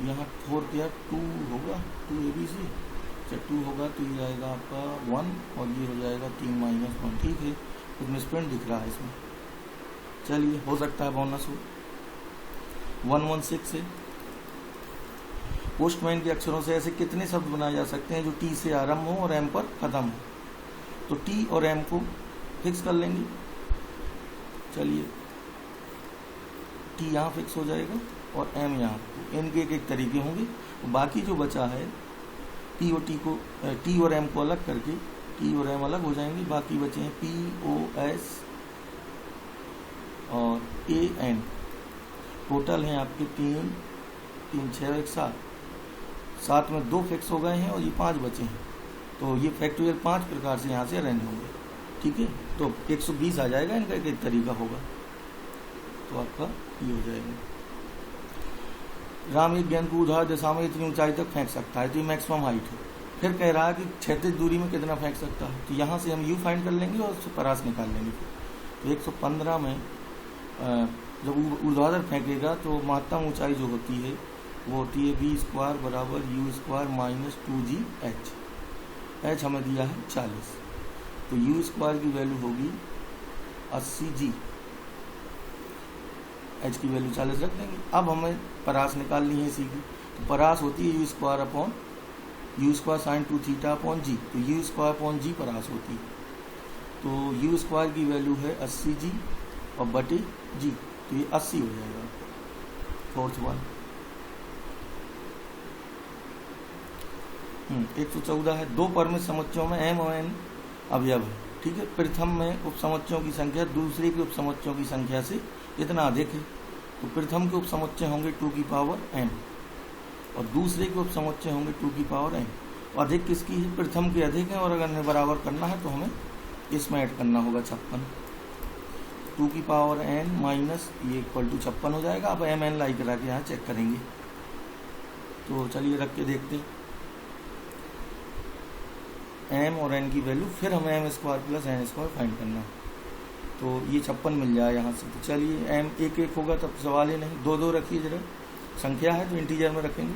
यहाँ 4 क्या 2 होगा, 2abc, जब 2 होगा तो ये आएगा आपका 1 और ये हो जाएगा 3 माइनस 1। ठीक है, कुछ मिसप्रिंट दिख रहा है इसमें, चलिए हो सकता है बोनस हो। 116 से पोस्टमैन के अक्षरों से ऐसे कितने शब्द बनाए जा सकते हैं जो टी से आरंभ हो और एम पर खत्म हो। तो टी और एम को फिक्स कर लेंगे, चलिए टी यहाँ फिक्स हो जाएगा और एम यहाँ, तो इनके एक तरीके होंगे। बाकी जो बचा है टी और एम को अलग करके टी और एम अलग हो जाएंगे, बाकी बचे हैं POS और AN। टोटल हैं आपके 3 6 1 7 में 2 फिक्स हो गए हैं और ये 5 बचे हैं, तो ये फैक्टोरियल 5 प्रकार से यहाँ से अरेंज होंगे। ठीक है, तो 120 आ जाएगा, इनका एक तरीका होगा, तो आपका ये हो जाएगा। राम एक गेंद को उधार दिशा में इतनी ऊंचाई तक फेंक सकता है, तो ये मैक्सिमम हाइट है। फिर कह रहा है कि क्षैतिज दूरी में कितना फेंक सकता है, तो यहाँ से हम यू फाइंड कर लेंगे और उससे परास निकाल लेंगे। तो 115 में जब ऊर्ध्वाधर फेंकेगा तो महत्तम ऊंचाई जो होती है वो होती है b स्क्वायर बराबर u square minus 2gh। h हमें दिया है 40, तो u स्क्वायर की वैल्यू होगी 80g, h की वैल्यू 40 रख देंगे। अब हमें परास निकालनी है इसी की, तो परास होती है u square upon u square sine 2 theta upon g, तो u स्क्वायर अपॉन g परास होती है। तो u स्क्वायर की वैल्यू है 80g और बटे g, तो ये 80 हो जाएगा, फोर्थ वन। 114 है, दो परमित समुच्चयों में m और n अवयव है, ठीक है। प्रथम में उपसमुच्चयों की संख्या दूसरे के उपसमुच्चयों की संख्या से इतना अधिक है, तो प्रथम के उपसमुच्चय होंगे 2 की पावर n और दूसरे के उपसमुच्चय होंगे 2 की पावर n। अधिक किसकी है? प्रथम के अधिक है, और अगर हमें बराबर करना है तो हमें इसमें ऐड करना होगा 56। 2 की पावर n माइनस ये इक्वल टू 56 हो जाएगा। अब एम एन लाई करा के यहाँ चेक करेंगे, तो चलिए रख के देखते हैं m और n की वैल्यू, फिर हमें m square plus n square find करना है। तो ये 56 मिल जाए यहाँ से। तो चलिए m एक एक होगा तब सवाल ही नहीं, 2 2 रखिए जरा, संख्या है तो इंटीजर में रखेंगे,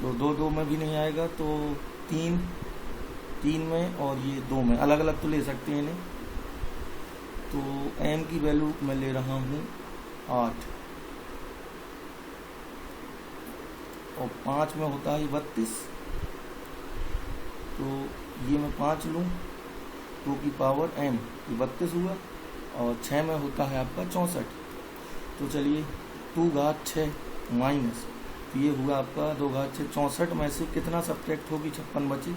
तो 2 2 में भी नहीं आएगा, तो 3 3 में और ये 2 में, अलग अलग तो ले सकते हैं इन्हें। तो m की वैल्यू मैं ले रहा हूँ 8 और 5 में होता है 32, तो ये मैं 5 लूँ, 2 की पावर m, ये 32 हुआ, और 6 में होता है आपका 64। तो चलिए 2 घात 6 माइनस, तो ये हुआ आपका 2 घात 6, 64 में से कितना सब्ट्रैक्ट होगी, 56 बची।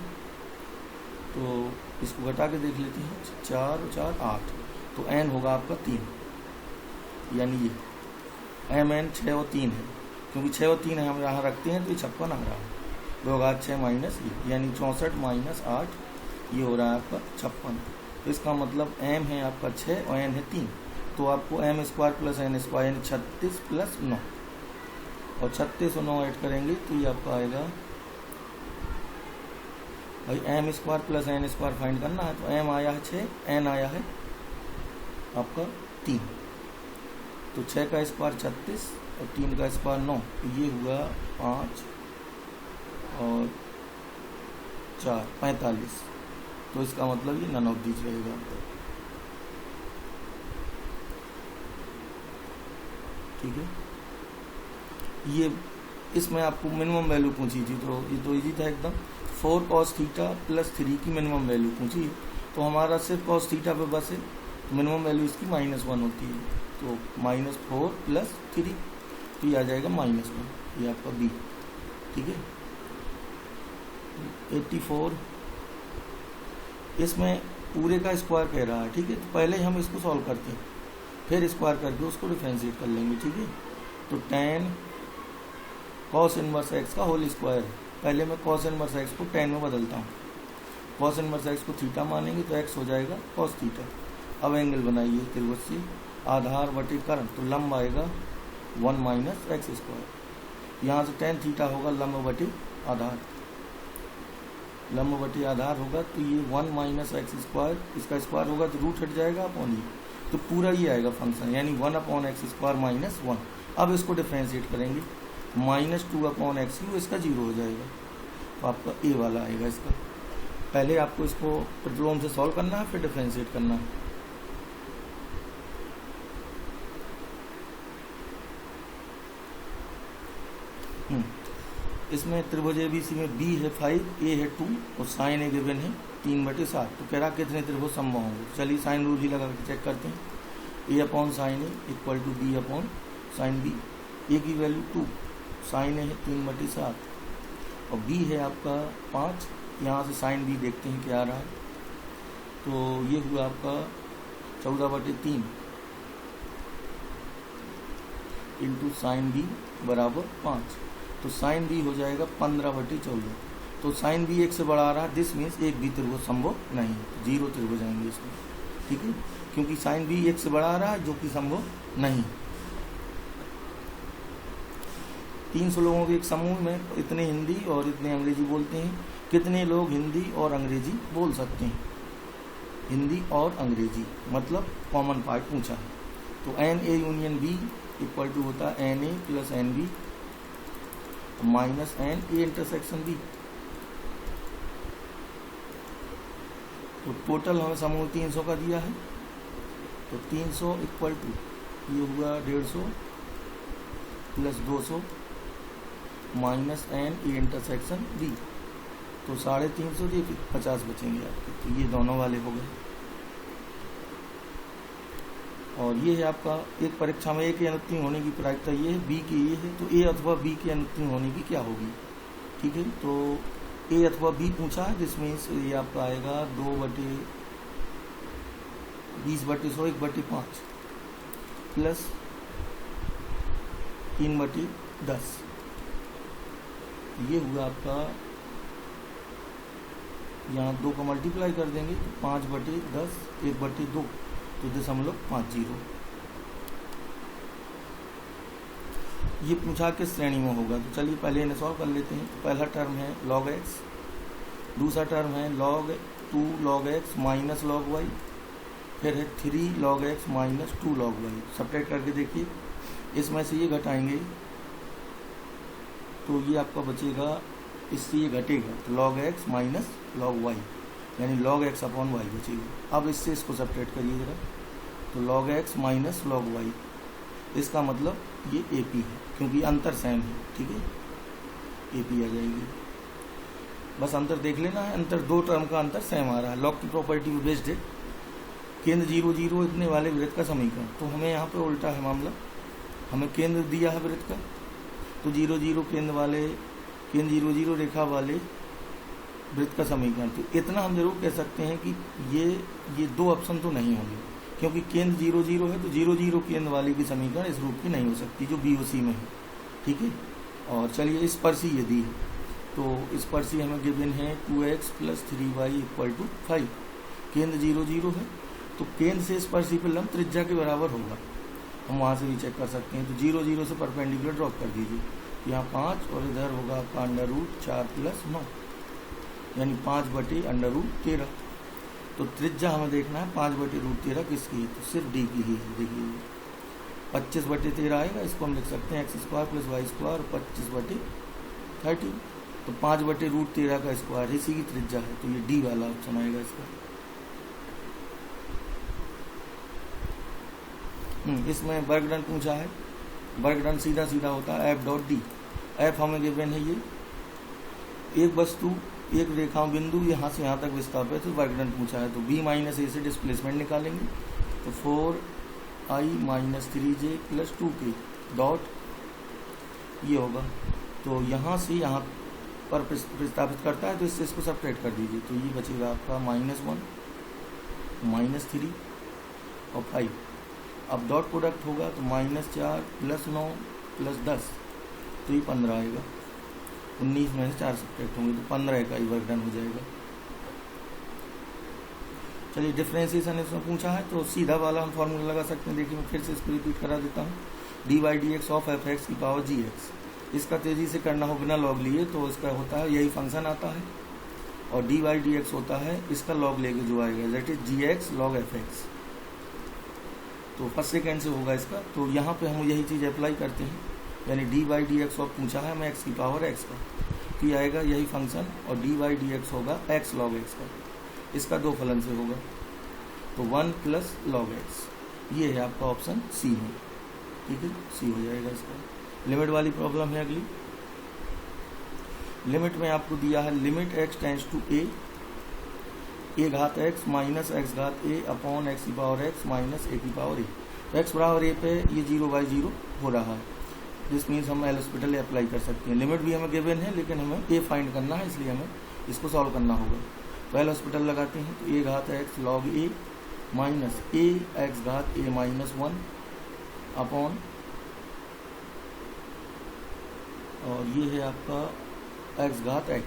तो इसको घटा के देख लेते हैं, 4 और 4 8, तो n होगा आपका 3, यानी ये m n 6 और 3 है, क्योंकि 6 और 3 है हम यहाँ रखते हैं तो ये 56 आ रहा है। 2 घात 6 माइनस ये, यानी 64 माइनस 8, ये हो रहा है आपका 56। तो इसका मतलब m है आपका 6 और n है 3, तो आपको m square plus n square यानी 36 प्लस 9, और 36 और 9 ऐड करेंगे तो ये आपका आएगा, भाई m square plus n square find करना है, तो m आया है 6, n आया है आपका 3, तो 6 का स्क्वायर 36 और 3 का स्क्वायर 9, तो ये हुआ 5 और 4 45। तो इसका मतलब ये नन ऑफ दीज रहेगा। ठीक है, ये इसमें आपको मिनिमम वैल्यू पूछी थी, तो ये तो इजी था एकदम। 4 cos थीटा प्लस 3 की मिनिमम वैल्यू पूछी, तो हमारा सिर्फ cos थीटा पे बस है, मिनिमम वैल्यू इसकी -1 होती है, तो -4 प्लस 3, तो ये आ जाएगा -1, ये आपका बी। ठीक है, 84, इसमें पूरे का स्क्वायर कह रहा है। ठीक है, तो पहले हम इसको सॉल्व करते हैं, फिर स्क्वायर करके उसको डिफरेंशिएट कर लेंगे। ठीक है, तो 10 cos इनवर्स x का होल स्क्वायर है, पहले मैं cos इनवर्स x को 10 में बदलता हूँ, cos इनवर्स x को थीटा मानेंगे तो x हो जाएगा cos थीटा। अब एंगल बनाइए त्रिभुज से, आधार बटे कर्ण, तो लंब आएगा 1 माइनस एक्स स्क्वायर, यहाँ से tan थीटा होगा लंब बटे आधार, लंब बटे आधार होगा, तो ये 1 माइनस एक्स स्क्वायर, इसका स्क्वायर होगा तो रूट हट जाएगा अपॉन ये, तो पूरा ये आएगा फंक्शन, यानी 1 अपॉन एक्स स्क्वायर माइनस 1। अब इसको डिफ्रेंशिएट करेंगे, -2 अपॉन एक्स क्यू, इसका 0 हो जाएगा, तो आपका ए वाला आएगा इसका। पहले आपको इसको प्रतिलोम से सॉल्व करना है, फिर डिफ्रेंशिएट करना है। इसमें त्रिभुज ABC में B है 5, A है 2 और साइन ए गिवन है 3/7, तो कह रहा कितने त्रिभुज संभव होंगे। चलिए साइन रूल ही लगा के चेक करते हैं। A upon sine A equal to B upon sine B। A की वैल्यू 2, साइन ए है 3/7 और B है आपका 5, यहाँ से साइन B देखते हैं क्या आ रहा है, तो ये हुआ आपका 14/3 इंटू साइन B बराबर 5, तो साइन B हो जाएगा 15/14। तो साइन B 1 से बड़ा आ रहा है, दिस मीन्स एक भी त्रिभुज संभव नहीं, 0 त्रिभुज आएंगे इसमें। ठीक है, क्योंकि साइन B 1 से बड़ा आ रहा है, जो कि संभव नहीं। 300 लोगों के एक समूह में इतने हिंदी और इतने अंग्रेजी बोलते हैं, कितने लोग हिंदी और अंग्रेजी बोल सकते हैं। हिंदी और अंग्रेजी मतलब कॉमन पार्ट पूछा है, तो NA union B equal to होता है NA plus NB minus NA intersection B। तो टोटल हमें समूह 300 का दिया है, तो 300 इक्वल टू ये हुआ 150 plus 200 minus NA intersection B, तो 350 ये 50 बचेंगे आपके, तो ये दोनों वाले हो गए। और ये है आपका एक परीक्षा में ए की अनुत्तीर्ण होने की प्रायिकता ये है, बी की ये है, तो ए अथवा बी की अनुत्तीर्ण होने की क्या होगी। ठीक है, तो ए अथवा बी पूछा है, जिसमें ये आपका आएगा 2/20/100 1/5 प्लस 3/10। ये हुआ आपका, यहाँ 2 का मल्टीप्लाई कर देंगे तो 5/10 1/2 तो 0.50। ये पूछा किस श्रेणी में होगा, तो चलिए पहले इन्हें सॉल्व कर लेते हैं। तो पहला टर्म है log x, दूसरा टर्म है log 2 log x minus log y, फिर है 3 log x minus 2 log y। Subtract करके देखिए, इसमें से ये घटाएंगे तो ये आपका बचेगा, इससे ये घटेगा तो log x minus log y, यानी log x अपॉन y बचेगा। अब इससे इसको सब्ट्रैक्ट करिए जरा, तो log x minus log y, इसका मतलब ये AP है क्योंकि अंतर सेम है। ठीक है, AP आ जाएगी, बस अंतर देख लेना है, अंतर 2 टर्म का अंतर सेम आ रहा है। लॉग की प्रॉपर्टी पे बेस्ड है, केंद्र 0 0 इतने वाले वृत्त का समीकरण। तो हमें यहाँ पे उल्टा है मामला, हमें केंद्र दिया है वृत्त का, तो 0 0 केंद्र 0 0 रेखा वाले वृत्त का समीकरण। तो इतना हम जरूर कह सकते हैं कि ये 2 ऑप्शन तो नहीं होंगे, क्योंकि केंद्र 0 0 है, तो 0 0 केंद्र वाले की समीकरण इस रूप की नहीं हो सकती जो BOC में है। ठीक है, और चलिए स्पर्शी ये दी है, तो स्पर्शी हमें गिवन है 2x + 3y = 5। केंद्र 0 0 है, तो केंद्र से स्पर्शी पर लंब त्रिज्या के बराबर होगा, हम वहाँ से भी चेक कर सकते हैं। तो 0 0 से परपेंडिकुलर ड्रॉप कर दीजिए, यहाँ 5 और इधर होगा आपका √4 + 9, यानी 5/√13। तो त्रिज्या हमें देखना है 5/√13 किसकी है, तो सिर्फ D की ही है। देखिए 25/13 आएगा, इसको हम लिख सकते हैं x² + y² और 25/30, तो 5/√13 का स्क्वायर इसी की त्रिज्या है, तो ये D वाला ऑप्शन आएगा इसका। इसमें वर्गदंड पूछा है, वर्गदंड सीधा सीधा होता है F.D। F हमें गिवन है, ये एक वस्तु एक रेखा बिंदु यहाँ से यहाँ तक विस्थापित है, तो वर्गदंड पूछा है। तो B - A से डिस्प्लेसमेंट निकालेंगे, तो 4i - 3j + 2k डॉट ये होगा, तो यहाँ से यहाँ पर विस्थापित करता है, तो इससे इसको सब्ट्रैक्ट कर दीजिए, तो ये बचेगा आपका -1 - 3 और 5। अब डॉट प्रोडक्ट होगा तो -4 + 9 + 10, तो ये 15 आएगा। 19 में से 4 सब्ट्रैक्ट होंगे तो 15 का ही वर्गडन हो जाएगा। चलिए डिफरेंशिएशन इसमें पूछा है, तो सीधा वाला हम फॉर्मूला लगा सकते हैं। देखिए मैं फिर से इसको रिपीट करा देता हूँ, dy/dx ऑफ f(x)(gx)। इसका तेजी से करना हो बिना लॉग लिए, तो इसका होता है यही फंक्शन आता है, और dy/dx होता है इसका लॉग लेके जो आएगा, that is gx log fx। तो फर्स्ट सेकेंड से होगा इसका, तो यहाँ पे हम यही चीज़ अप्लाई करते हैं, यानी dy/dx ऑफ पूछा है हमें x⁴ x का, तो ये आएगा यही फंक्शन, और dy/dx होगा x log x का, इसका 2 फलन से होगा, तो 1 + log x। ये है आपका ऑप्शन सी में। ठीक है, सी हो जाएगा इसका। लिमिट वाली प्रॉब्लम है अगली। लिमिट में आपको दिया है limit x tends to a घात x माइनस x घात a upon x⁴ x minus a⁴ a। तो x बराबर a पे ये 0/0 हो रहा है, दिस मीन्स हम एल हॉस्पिटल अप्लाई कर सकते हैं। लिमिट भी हमें गिवन है, लेकिन हमें a फाइंड करना है, इसलिए हमें इसको सॉल्व करना होगा। तो एल हॉस्पिटल लगाते हैं, तो a घात x log a minus a x घात a माइनस 1 अपॉन, और ये है आपका x घात x,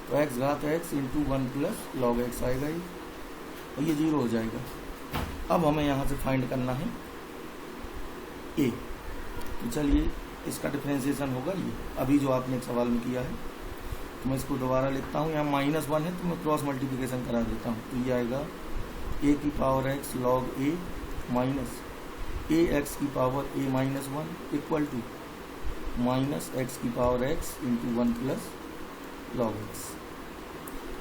तो x घात x इंटू 1 + log x आएगा ये, और ये 0 हो जाएगा। अब हमें यहाँ से फाइंड करना है a, तो चलिए इसका डिफरेंशिएशन होगा ये अभी जो आपने एक सवाल में किया है। तो मैं इसको दोबारा लिखता हूँ, यहाँ -1 है तो मैं क्रॉस मल्टीप्लिकेशन करा देता हूँ, तो ये आएगा a⁴x log a minus ax⁴ a minus 1 equal to -x⁴x into 1 + log x।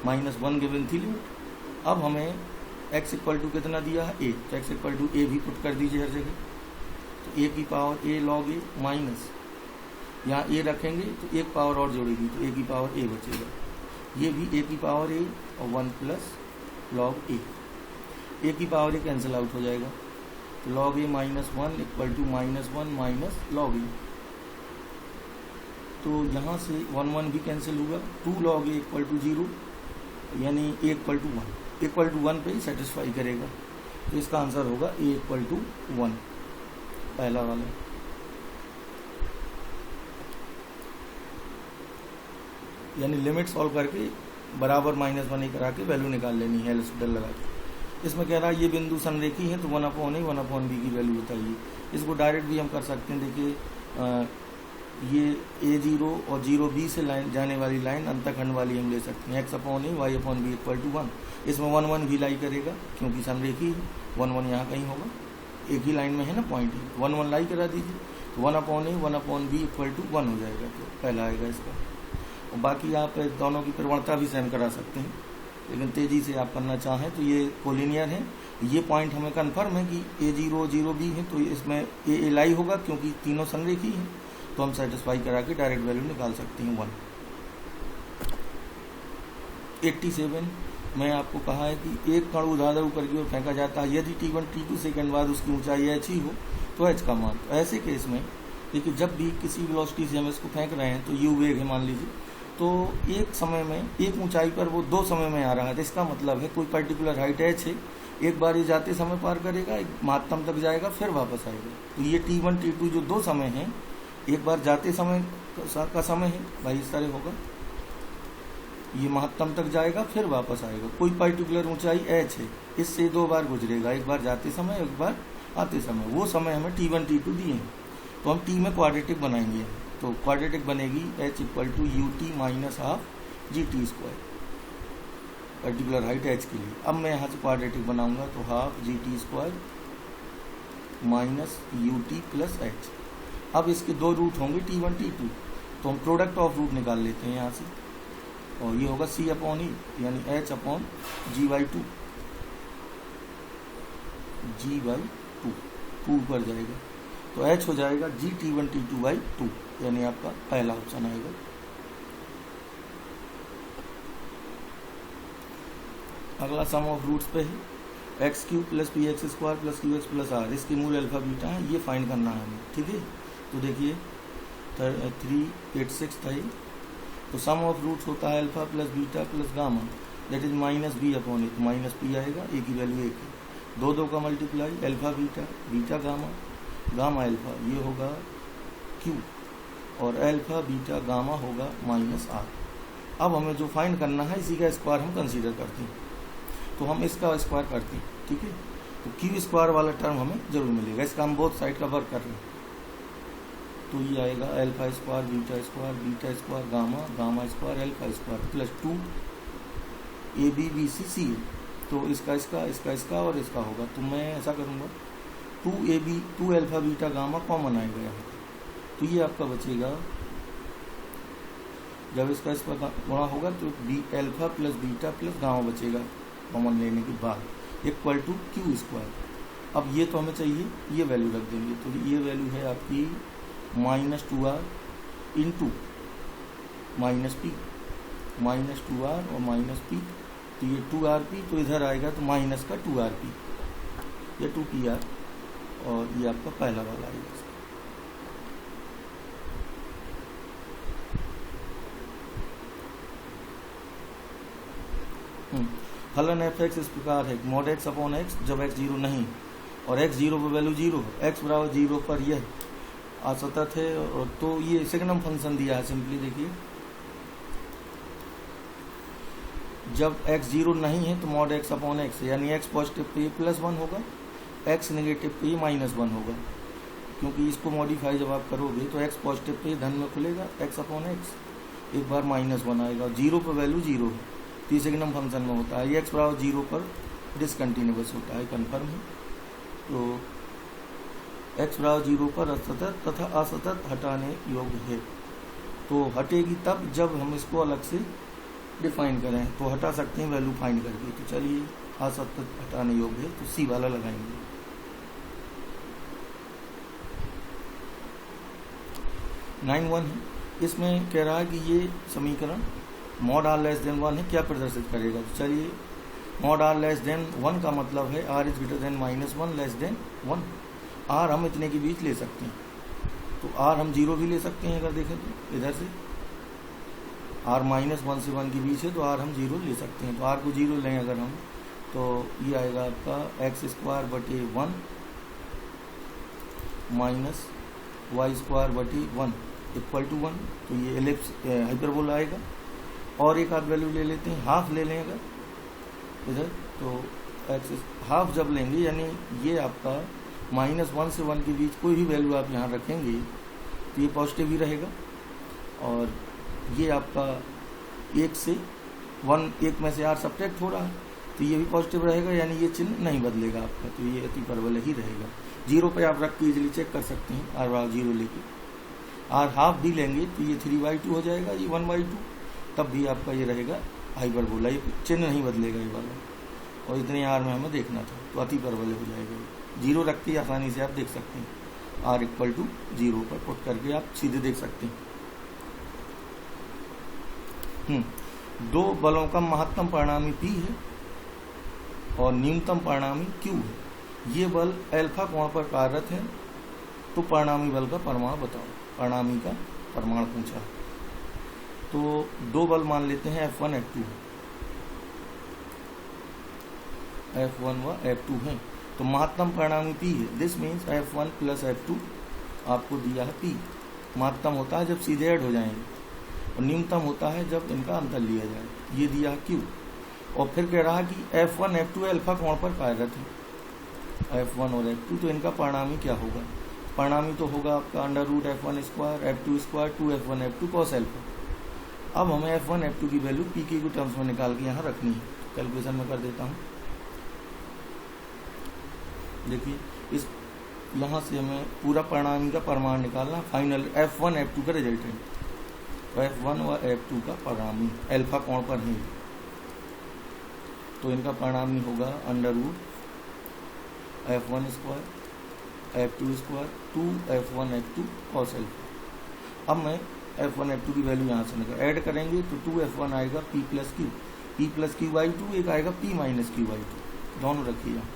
-1 given थी लिमिट। अब हमें x इक्वल टू कितना दिया है a, तो x इक्वल टू a भी पुट कर दीजिए हर जगह, तो a⁴ a log a minus यहाँ a रखेंगे तो एक पावर और जोड़ेगी, तो a⁴ a बचेगा, ये भी a⁴ a और 1 + log a। a⁴ a cancel out हो जाएगा, तो log a minus one equal to minus one minus log a। तो यहाँ से 1 1 भी कैंसिल होगा, 2 log a इक्वल टू 0, यानी a equal to 1, equal to 1 पे ही सेटिस्फाई करेगा। तो इसका आंसर होगा a इक्वल टू 1, पहला वाला। यानी लिमिट सॉल्व करके बराबर -1 करा के वैल्यू निकाल लेनी है एल लगा के। इसमें कह रहा है ये बिंदु संरेखी है तो 1/a/1/b की वैल्यू बताइए। इसको डायरेक्ट भी हम कर सकते हैं। देखिए ये a0 और 0b से लाइन जाने वाली लाइन अंतखंड वाली हम ले सकते हैं, x/a y/b इक्वल टू 1। इसमें 1 1 भी लाई करेगा क्योंकि संरेखी है, 1 1 यहाँ कहीं होगा, एक ही लाइन में है ना पॉइंट, 1 1 लाई करा दीजिए तो 1/a 1/b इक्वल टू 1 हो जाएगा। तो पहला आएगा इसका। और बाकी आप दोनों की प्रवणता भी सेम करा सकते हैं, लेकिन तेज़ी से आप करना चाहें तो ये कोलिनियर है। ये पॉइंट हमें कन्फर्म है कि a0 0b है, तो इसमें a लाई होगा क्योंकि तीनों संरेखी हैं, तो हम सेटिस्फाई करा के डायरेक्ट वैल्यू निकाल सकते हैं 1। 87 में आपको कहा है कि एक कण ऊर्ध्वाधर ऊपर की ओर फेंका जाता है, यदि t1 t2 सेकंड बाद उसकी ऊंचाई h ही हो तो h का मान। तो ऐसे केस में देखिए जब भी किसी वेलोसिटी से हम इसको फेंक रहे हैं तो u वेग है मान लीजिए, तो एक समय में एक ऊंचाई पर वो 2 समय में आ रहा है। तो इसका मतलब है कोई पर्टिकुलर हाइट h है, एक बार ये जाते समय पार करेगा, एक महत्तम तक जाएगा फिर वापस आएगा। तो ये t1 t2 जो 2 समय हैं, एक बार जाते समय का समय है भाई, इस तरह होगा, ये महत्तम तक जाएगा फिर वापस आएगा। कोई पर्टिकुलर ऊंचाई h है, इससे 2 बार गुजरेगा, एक बार जाते समय एक बार आते समय। वो समय हमें t1 t2 दिए हैं, तो हम t में क्वाड्रेटिक बनाएंगे। तो क्वाड्रेटिक बनेगी h equal to ut minus half gt square, particular height h के लिए। अब मैं यहाँ से क्वाड्रेटिक बनाऊंगा तो half gt square minus ut plus h। अब इसके 2 रूट होंगे t1 t2, तो हम प्रोडक्ट ऑफ रूट निकाल लेते हैं यहाँ से, और ये होगा c/e यानी h/g/2, g/2 2 पर जाएगा तो h हो जाएगा g t1 t2/2, यानी आपका पहला ऑप्शन आएगा। अगला सम ऑफ रूट्स पे है, x³ plus px² plus qx plus r, इसके मूल अल्फा बीटा है, ये फाइंड करना है हमें। ठीक है, तो देखिए 386 था ये। तो सम ऑफ रूट्स होता है alpha plus beta plus gamma, that is -b/a, तो माइनस p आएगा, a की वैल्यू 1 है। 2 का multiply, alpha beta beta gamma gamma alpha, ये होगा q, और अल्फा बीटा गामा होगा -r। अब हमें जो फाइंड करना है इसी का स्क्वायर हम कंसीडर करते हैं, तो हम इसका स्क्वायर करते हैं। ठीक है, तो q² वाला टर्म हमें जरूर मिलेगा, इसका हम बोथ साइड का वर्क कर रहे हैं। तो ये आएगा α² बीटा² गामा² α² प्लस 2 AB BC C। तो इसका और इसका होगा, तो मैं ऐसा करूँगा 2 अल्फा बीटा गामा कॉमन आएगा यहाँ, तो ये आपका बचेगा, जब इसका इस पर गुणा होगा तो alpha plus beta plus gamma बचेगा कॉमन लेने के बाद, इक्वल टू q²। अब ये तो हमें चाहिए, ये वैल्यू रख देंगे, तो ये वैल्यू है आपकी -2r इंटू -p, -2r और -p, तो ये 2rp, तो इधर आएगा तो माइनस का 2rp, ये 2pr, और ये आपका पहला वाला आएगा। फलन f(x) इस प्रकार है, mod x/x जब x 0 नहीं और x 0 पर वैल्यू 0, x बराबर 0 पर यह असतत है, और तो ये सेकंड फंक्शन दिया है। सिंपली देखिए, जब x 0 नहीं है तो mod x/x, यानी x पॉजिटिव पे +1 होगा, x नेगेटिव पे -1 होगा, क्योंकि इसको मॉडिफाई जब आप करोगे तो x पॉजिटिव पे धन में खुलेगा x/x, एक बार -1 आएगा, 0 पर वैल्यू 0 है, तो सेकंड फंक्शन में होता है। x बराबर 0 पर डिसकंटिन्यूअस होता है, कन्फर्म है। तो x बराबर 0 पर असतत तथा असतत हटाने योग्य है, तो हटेगी तब जब हम इसको अलग से डिफाइन करें, तो हटा सकते हैं वैल्यू फाइंड करके। तो चलिए असतत हटाने योग्य है, तो सी वाला लगाएंगे। 9(1) है, इसमें कह रहा है कि ये समीकरण mod r <1 है, क्या प्रदर्शित करेगा। तो चलिए मॉड आर लेस देन 1 का मतलब है r is greater than -1 less than 1। R हम इतने के बीच ले सकते हैं, तो आर हम 0 भी ले सकते हैं। अगर देखें तो इधर से आर -1 से 1 के बीच है, तो आर हम 0 ले सकते हैं। तो आर को 0 लें अगर हम, तो ये आएगा आपका x²/1 minus y²/1 equal to 1। तो ये एलिप्स हाइपरबोला आएगा। और एक आध वैल्यू ले लेते हैं, हाफ ले लें अगर इधर, तो x हाफ जब लेंगे यानी ये आपका -1 से 1 के बीच कोई भी वैल्यू आप यहाँ रखेंगे तो ये पॉजिटिव ही रहेगा। और ये आपका 1 से 1 में से r सब्ट्रैक्ट हो रहा है, तो ये भी पॉजिटिव रहेगा, यानी ये चिन्ह नहीं बदलेगा आपका, तो ये अति परवल ही रहेगा। 0 पे आप रख के इजिली चेक कर सकते हैं, r/0 लेके। r हाफ भी लेंगे तो ये 3/2 हो जाएगा, ये 1/2, तब भी आपका ये रहेगा हाइपरबोला, ये चिन्ह नहीं बदलेगा ये वाला। और इतने r में हमें देखना था, तो अति परवल हो जाएगा। 0 रख के आसानी से आप देख सकते हैं, r = 0 पर पुट करके आप सीधे देख सकते हैं। दो बलों का महत्तम परिणामी P है और न्यूनतम परिणामी Q है। ये बल अल्फा कोण पर कार्यरत है, तो परिणामी बल का परिमाण बताओ। परिणामी का परिमाण पूछा, तो दो बल मान लेते हैं F1 F2, F1 व F2 हैं। तो महत्तम परिणामी P है, दिस मीन्स F1 + F2 आपको दिया है P। महत्तम होता है जब सीधे ऐड हो जाएंगे, और न्यूनतम होता है जब इनका अंतर लिया जाए, ये दिया है Q। और फिर कह रहा कि F1 F2 अल्फा कोण पर कार्यरत है, F1 और F2, तो इनका परिणामी क्या होगा? परिणामी तो होगा आपका √F1² F2² 2F1 F2 cos alpha. अब हमें F1 F2 की वैल्यू P के टर्म्स में निकाल के यहाँ रखनी है। कैलकुलेशन में कर देता हूँ। देखिए इस यहाँ से हमें पूरा परिणामी का परिमाण निकालना, फाइनल F1 F2 का रिजल्टेंट, F1 व F2 का परिणामी अल्फा कोण पर है, तो इनका परिणामी होगा √F1² F2² 2F1 F2 cos alpha. अब मैं F1 F2 की वैल्यू यहाँ से निकाल ऐड करेंगे तो 2F1 आएगा P + Q, P + Q/2, एक आएगा P - Q/2, दोनों रखिए यहाँ,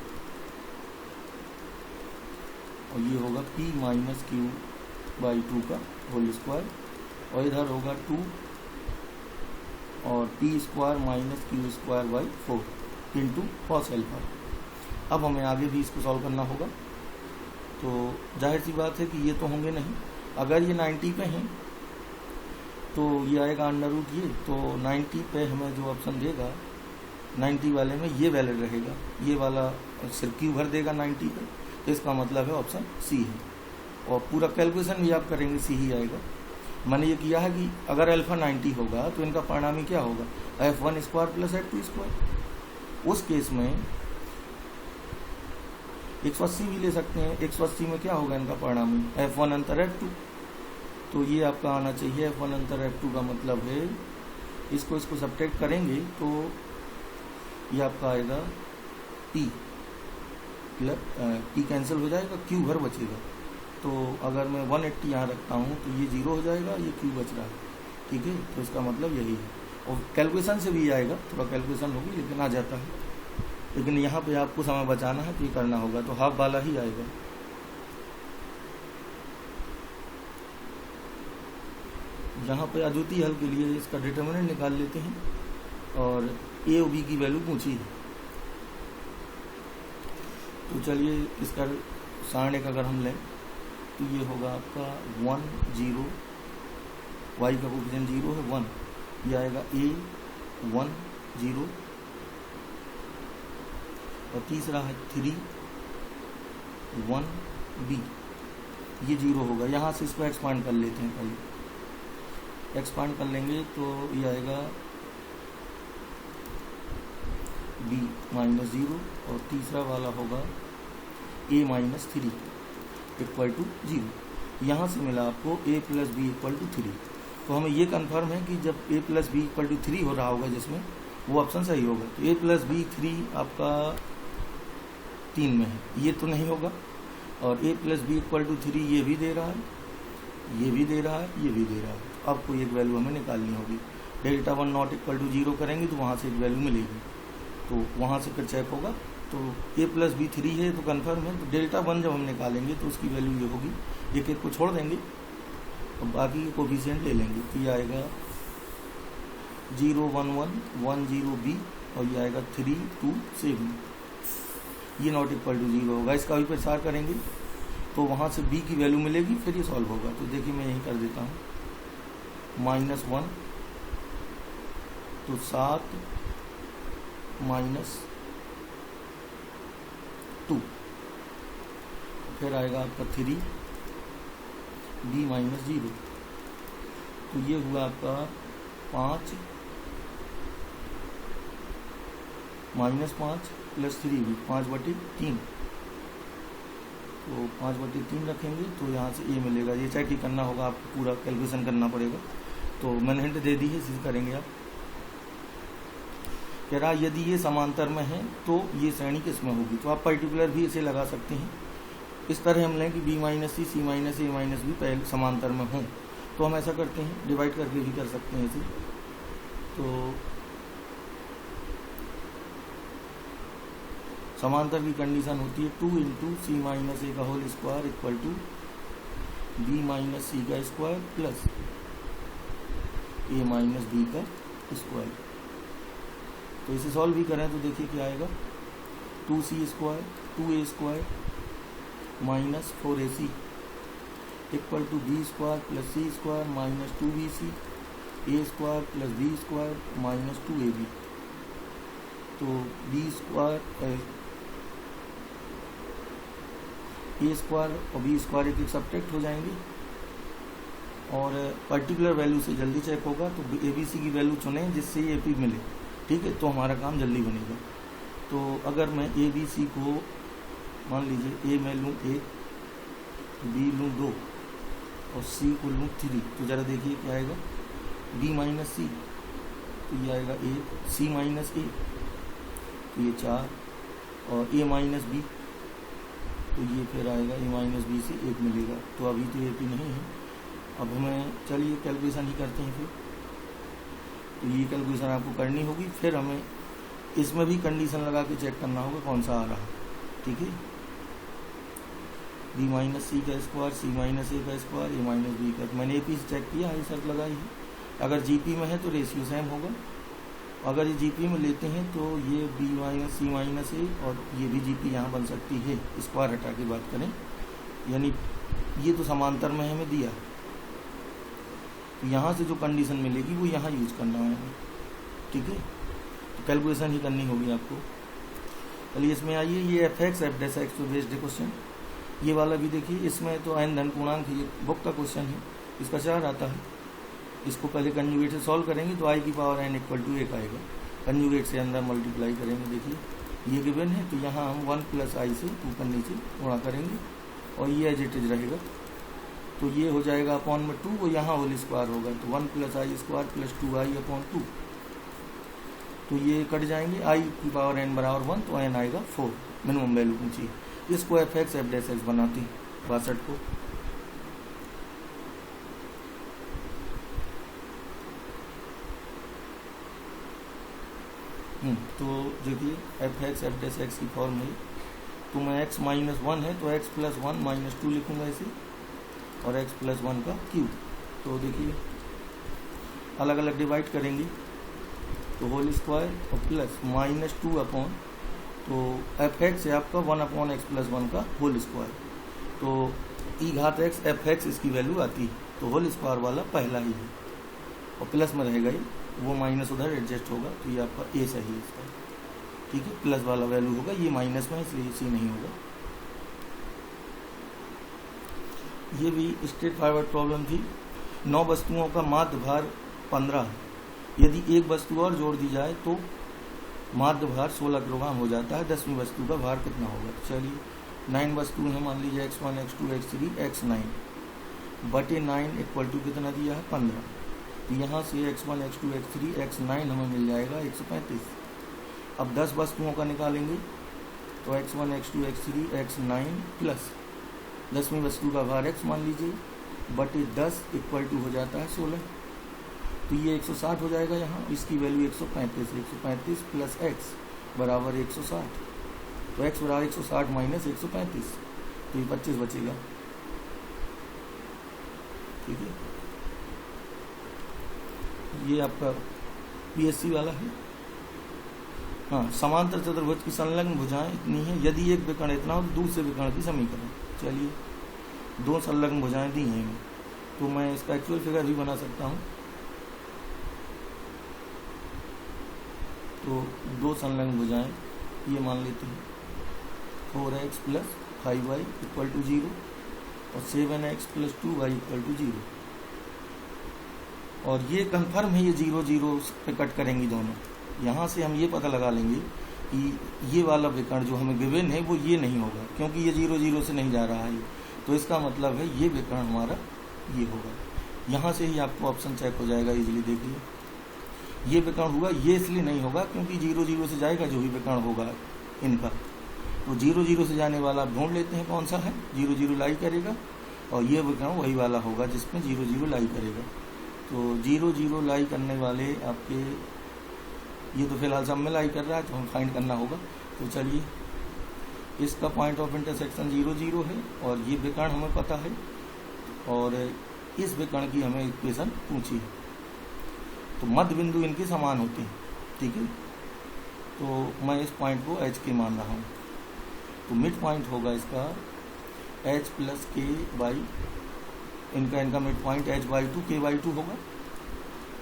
और ये होगा P - Q/2 का होल स्क्वायर, और इधर होगा 2 और P² - Q²/4 into cos alpha. अब हमें आगे भी इसको सॉल्व करना होगा, तो जाहिर सी बात है कि ये तो होंगे नहीं। अगर ये 90 पे हैं तो ये आएगा √ ये, तो 90 पे हमें जो ऑप्शन देगा 90 वाले में ये वैलिड रहेगा, ये वाला सिर्फ Q भर देगा 90 पे, तो इसका मतलब है ऑप्शन सी है। और पूरा कैलकुलेशन भी आप करेंगे सी ही आएगा। मैंने ये किया है कि अगर अल्फा 90 होगा तो इनका परिणामी क्या होगा, F1² + F2²। उस केस में 180 भी ले सकते हैं। 180 में क्या होगा इनका परिणामी, F1 अंतर F2, तो ये आपका आना चाहिए F1 अंतर F2 का मतलब है, इसको सब्ट्रैक्ट करेंगे तो ये आपका आएगा P कैंसिल हो जाएगा, Q भर बचेगा। तो अगर मैं 180 यहाँ रखता हूँ तो ये 0 हो जाएगा, ये Q बच रहा है, ठीक है। तो इसका मतलब यही है, और कैलकुलेशन से भी आएगा, थोड़ा कैलकुलेशन होगी लेकिन आ जाता है। लेकिन यहाँ पे आपको समय बचाना है तो ये करना होगा, तो हाफ वाला ही आएगा। यहाँ पे अद्वितीय हल के लिए इसका डिटर्मिनेंट निकाल लेते हैं, और A और B की वैल्यू पूछी है। तो चलिए इसका सारणिक अगर हम लें तो ये होगा आपका 1 0, y का कोएफिशिएंट 0 है 1, ये आएगा A 1 0, और तीसरा है 3 1 B, ये 0 होगा। यहाँ से इसको एक्सपांड कर लेते हैं, पहले एक्सपांड कर लेंगे तो ये आएगा B -0, और तीसरा वाला होगा A - 3 इक्वल टू 0। यहाँ से मिला आपको A + B = 3। तो हमें ये कंफर्म है कि जब A + B = 3 हो रहा होगा जिसमें, वो ऑप्शन सही होगा। तो A + B 3 आपका 3 में है, ये तो नहीं होगा। और A + B = 3 ये भी दे रहा है, ये भी दे रहा है, ये भी दे रहा है। अब कोई एक वैल्यू हमें निकालनी होगी। Δ1 ≠ = 0 करेंगे तो वहाँ से एक वैल्यू मिलेगी, तो वहाँ से फिर चेक होगा। तो a प्लस बी 3 है तो कन्फर्म है। तो डेल्टा 1 जब हम निकालेंगे तो उसकी वैल्यू ये होगी, एक एक को छोड़ देंगे और बाकी के कोफिशिएंट ले लेंगे। तो ये आएगा 0 1 1 1 0 b और ये आएगा 3 2 7। ये नॉट इक्वल टू 0 होगा। इसका भी प्रचार करेंगे तो वहाँ से b की वैल्यू मिलेगी, फिर ये सॉल्व होगा। तो देखिए मैं यही कर देता हूँ, -1 तो 7 -2, फिर आएगा आपका 3 b -0। तो ये हुआ आपका 5 -5 प्लस 3b 5/3। तो 5/3 रखेंगे तो यहाँ से a मिलेगा। ये चेक ही करना होगा, आपको पूरा कैलकुलेशन करना पड़ेगा। तो मैंने हिंट दे दी है, इसी करेंगे आप। कह रहा यदि ये समांतर में है तो ये श्रेणी किस में होगी। तो आप पर्टिकुलर भी इसे लगा सकते हैं। इस तरह हम लें कि b - c c - a - b पहले समांतर में हों, तो हम ऐसा करते हैं, डिवाइड करके भी कर सकते हैं इसे। तो समांतर की कंडीशन होती है 2 × c - a का whole square equal to b - c का स्क्वायर प्लस a - b का स्क्वायर। तो इसे सॉल्व भी करें तो देखिए क्या आएगा, 2c square 2a square minus 4ac equal to b square plus c square minus 2bc a square plus b square minus 2ab। तो b स्क्वायर a स्क्वायर और b स्क्वायर एक सब्ट्रैक्ट हो जाएंगे और पर्टिकुलर वैल्यू से जल्दी check होगा। तो abc की वैल्यू चुनें जिससे ये AP मिले, ठीक है, तो हमारा काम जल्दी बनेगा। तो अगर मैं abc को मान लीजिए a मैं लूँ 1, b लूँ 2 और c को लूँ 3, तो ज़रा देखिए क्या आएगा, b - c तो ये आएगा 1, c - a तो ये 4 और a - b तो ये फिर आएगा a - b से 1 मिलेगा। तो अभी तो AP नहीं है। अब हमें चलिए कैलकुलेशन ही करते हैं फिर। तो ये कैलकुलेशन आपको करनी होगी, फिर हमें इसमें भी कंडीशन लगा के चेक करना होगा कौन सा आ रहा है, ठीक है। b - c का स्क्वायर c - a का स्क्वायर a - b का। मैंने AP से चेक किया, ये शर्त लगाई है। अगर GP में है तो रेशियो सेम होगा। अगर ये GP में लेते हैं तो ये b - c - a और ये भी GP यहाँ बन सकती है, स्क्वायर हटा के बात करें। यानी ये तो समांतर में हमें दिया, तो यहाँ से जो कंडीशन मिलेगी वो यहाँ यूज करना है, ठीक है। तो कैलकुलेशन ही करनी होगी आपको। चलिए इसमें आइए, ये f(x) f' तो बेस्ड क्वेश्चन। ये वाला भी देखिए, इसमें तो n धन पूर्णांक ये बुक का क्वेश्चन है, इसका 4 आता है। इसको पहले कंजुगेट से सॉल्व करेंगे तो i की पावर n इक्वल टू 1 आएगा। कंजुगेट से अंदर मल्टीप्लाई करेंगे, देखिए ये गिवन है तो यहाँ हम 1 + i से ऊपर नीचे गुणा करेंगे और ये एज इट इज रहेगा। तो ये हो जाएगा अपॉन में 2, वो यहाँ होल स्क्वायर होगा तो 1 + i स्क्वायर प्लस 2i/2। तो ये कट जाएंगे, i की पावर n बराबर 1 तो n आएगा 4, मिनिमम वैल्यू पूछिए। इसको f(x) f' बनाते हैं 62 को। तो देखिए f(x) f' की फॉर्म है। तो मैं x - 1 है तो x + 1 - 2 लिखूंगा इसे, और x + 1 का क्यूब। तो देखिए अलग अलग डिवाइड करेंगे तो होल स्क्वायर और प्लस -2 अपॉन, तो f(x) है आपका 1/x + 1 का होल स्क्वायर। तो e⁻x f(x) इसकी वैल्यू आती है। तो होल स्क्वायर वाला पहला ही है और प्लस में रहेगा ही, वो माइनस उधर एडजस्ट होगा। तो ये आपका ए सही है इसका, ठीक है। प्लस वाला वैल्यू होगा, ये माइनस में इसलिए सी नहीं होगा। ये भी स्ट्रेट फॉरवर्ड प्रॉब्लम थी। 9 वस्तुओं का माध्य भार 15 है। यदि एक वस्तु और जोड़ दी जाए तो माध्य भार 16 किलोग्राम हो जाता है। 10वीं वस्तु का भार कितना होगा। चलिए 9 वस्तुएं हैं, मान लीजिए x1 x2 x3 x9 बटे 9 इक्वल टू कितना दिया है 15। तो यहाँ से x1 x2 x3 x9 हमें मिल जाएगा 135। अब 10 वस्तुओं का निकालेंगे तो x1 x2 x3 x9 plus 10वीं वस्तु का भार x मान लीजिए बटे 10 इक्वल टू हो जाता है 16। तो ये 160 हो जाएगा यहाँ, इसकी वैल्यू 135 है। 135 प्लस x बराबर 160, तो x बराबर 160 माइनस 135, तो ये 25 बचेगा। ठीक है, ये आपका PSC वाला है। हाँ, समांतर चतुर्भुज की संलग्न भुजाएं इतनी है, यदि एक विकर्ण इतना हो तो दूसरे विकर्ण की समीकरण। चलिए, दो संलग्न भुजाएं दी हैं, तो मैं इसका एक्चुअल फिगर भी बना सकता हूँ। तो दो संलग्न भुजाएं ये मान लेते हैं 4x plus 5y equal to 0 और 7x plus 2y equal to 0, और ये कंफर्म है, ये 0 0 पे कट करेंगी दोनों। यहाँ से हम ये पता लगा लेंगे कि ये वाला विकर्ण जो हमें गिवन है वो ये नहीं होगा, क्योंकि ये 0 0 से नहीं जा रहा है, तो इसका मतलब है ये विकर्ण हमारा ये होगा। यहाँ से ही आपको ऑप्शन चेक हो जाएगा इजीली। देखिए, ये विकर्ण हुआ, ये इसलिए नहीं होगा क्योंकि 0 0 से जाएगा जो भी विकर्ण होगा इनका, तो 0 0 से जाने वाला आप ढूंढ लेते हैं कौन सा है, 0 0 लाई करेगा, और ये विकर्ण वही वाला होगा जिसमें 0 0 लाई करेगा। तो 0 0 लाई करने वाले आपके, ये तो फिलहाल सब में लाई कर रहा है, तो हम फाइंड करना होगा। तो चलिए, इसका पॉइंट ऑफ इंटरसेक्शन 0 0 है, और ये विकर्ण हमें पता है, और इस विकर्ण की हमें इक्वेशन पूछी है, तो मध्य बिंदु इनके समान होते हैं। ठीक है, तो मैं इस पॉइंट को h के मान रहा हूँ, तो मिड पॉइंट होगा इसका h प्लस k बाई, इनका मिड पॉइंट h/2 k/2 होगा।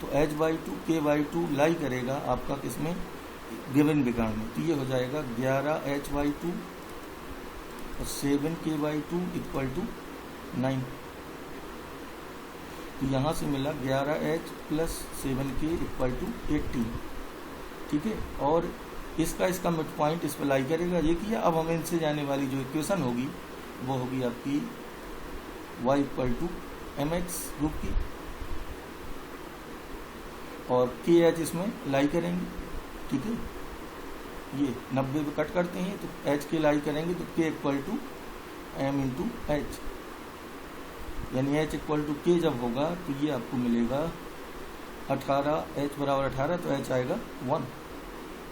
तो h/2 k/2 लाई करेगा आपका किसमें, गिवन विकर्ण में, तो ये हो जाएगा 11h/2 और 7k/2 इक्वल टू 9। तो यहाँ से मिला 11h plus 7k equal to 18। ठीक है, और इसका मिड पॉइंट इस पर लाई करेगा, ये किया। अब हमें इनसे जाने वाली जो इक्वेशन होगी वो होगी आपकी y इक्वल टू mx रूप की, और kh इसमें लाई करेंगे। ठीक है, ये 90 पे कट करते हैं, तो h के लाई करेंगे, तो k equal to m into h, यानी h इक्वल टू k जब होगा तो ये आपको मिलेगा 18, h बराबर 18, तो h आएगा 1,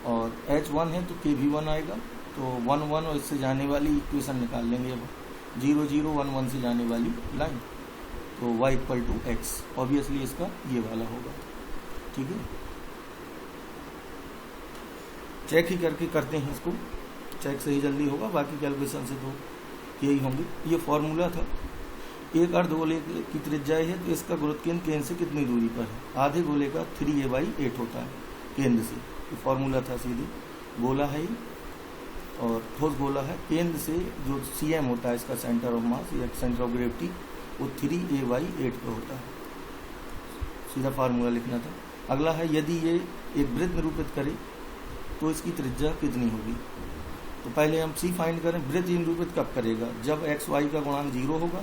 और h 1 है तो k भी 1 आएगा, तो 1 1 और इससे जाने वाली इक्वेशन निकाल लेंगे। अब 0 0 1 1 से जाने वाली लाइन, तो y equal to x, obviously इसका ये वाला होगा। ठीक है, चेक ही करके करते हैं इसको, चेक से ही जल्दी होगा, बाकी कैलकुलेशन से तो यही होंगे। ये फॉर्मूला था, एक अर्धगोले की त्रिज्या है, तो इसका गुरुत्व केंद्र केंद्र से कितनी दूरी पर है, आधे गोले का 3a/8 होता है केंद्र से, ये फॉर्मूला था। सीधी गोला है और ठोस गोला है, केंद्र से जो cm होता है इसका सेंटर ऑफ मास या सेंटर ऑफ ग्रेविटी, वो 3a/8 पे होता है, सीधा फार्मूला लिखना था। अगला है, यदि ये एक वृत्त निरूपित करे तो इसकी त्रिज्या कितनी होगी। तो पहले हम c फाइंड करें। वृत्त निरूपित कब करेगा, जब x y का गुणांक 0 होगा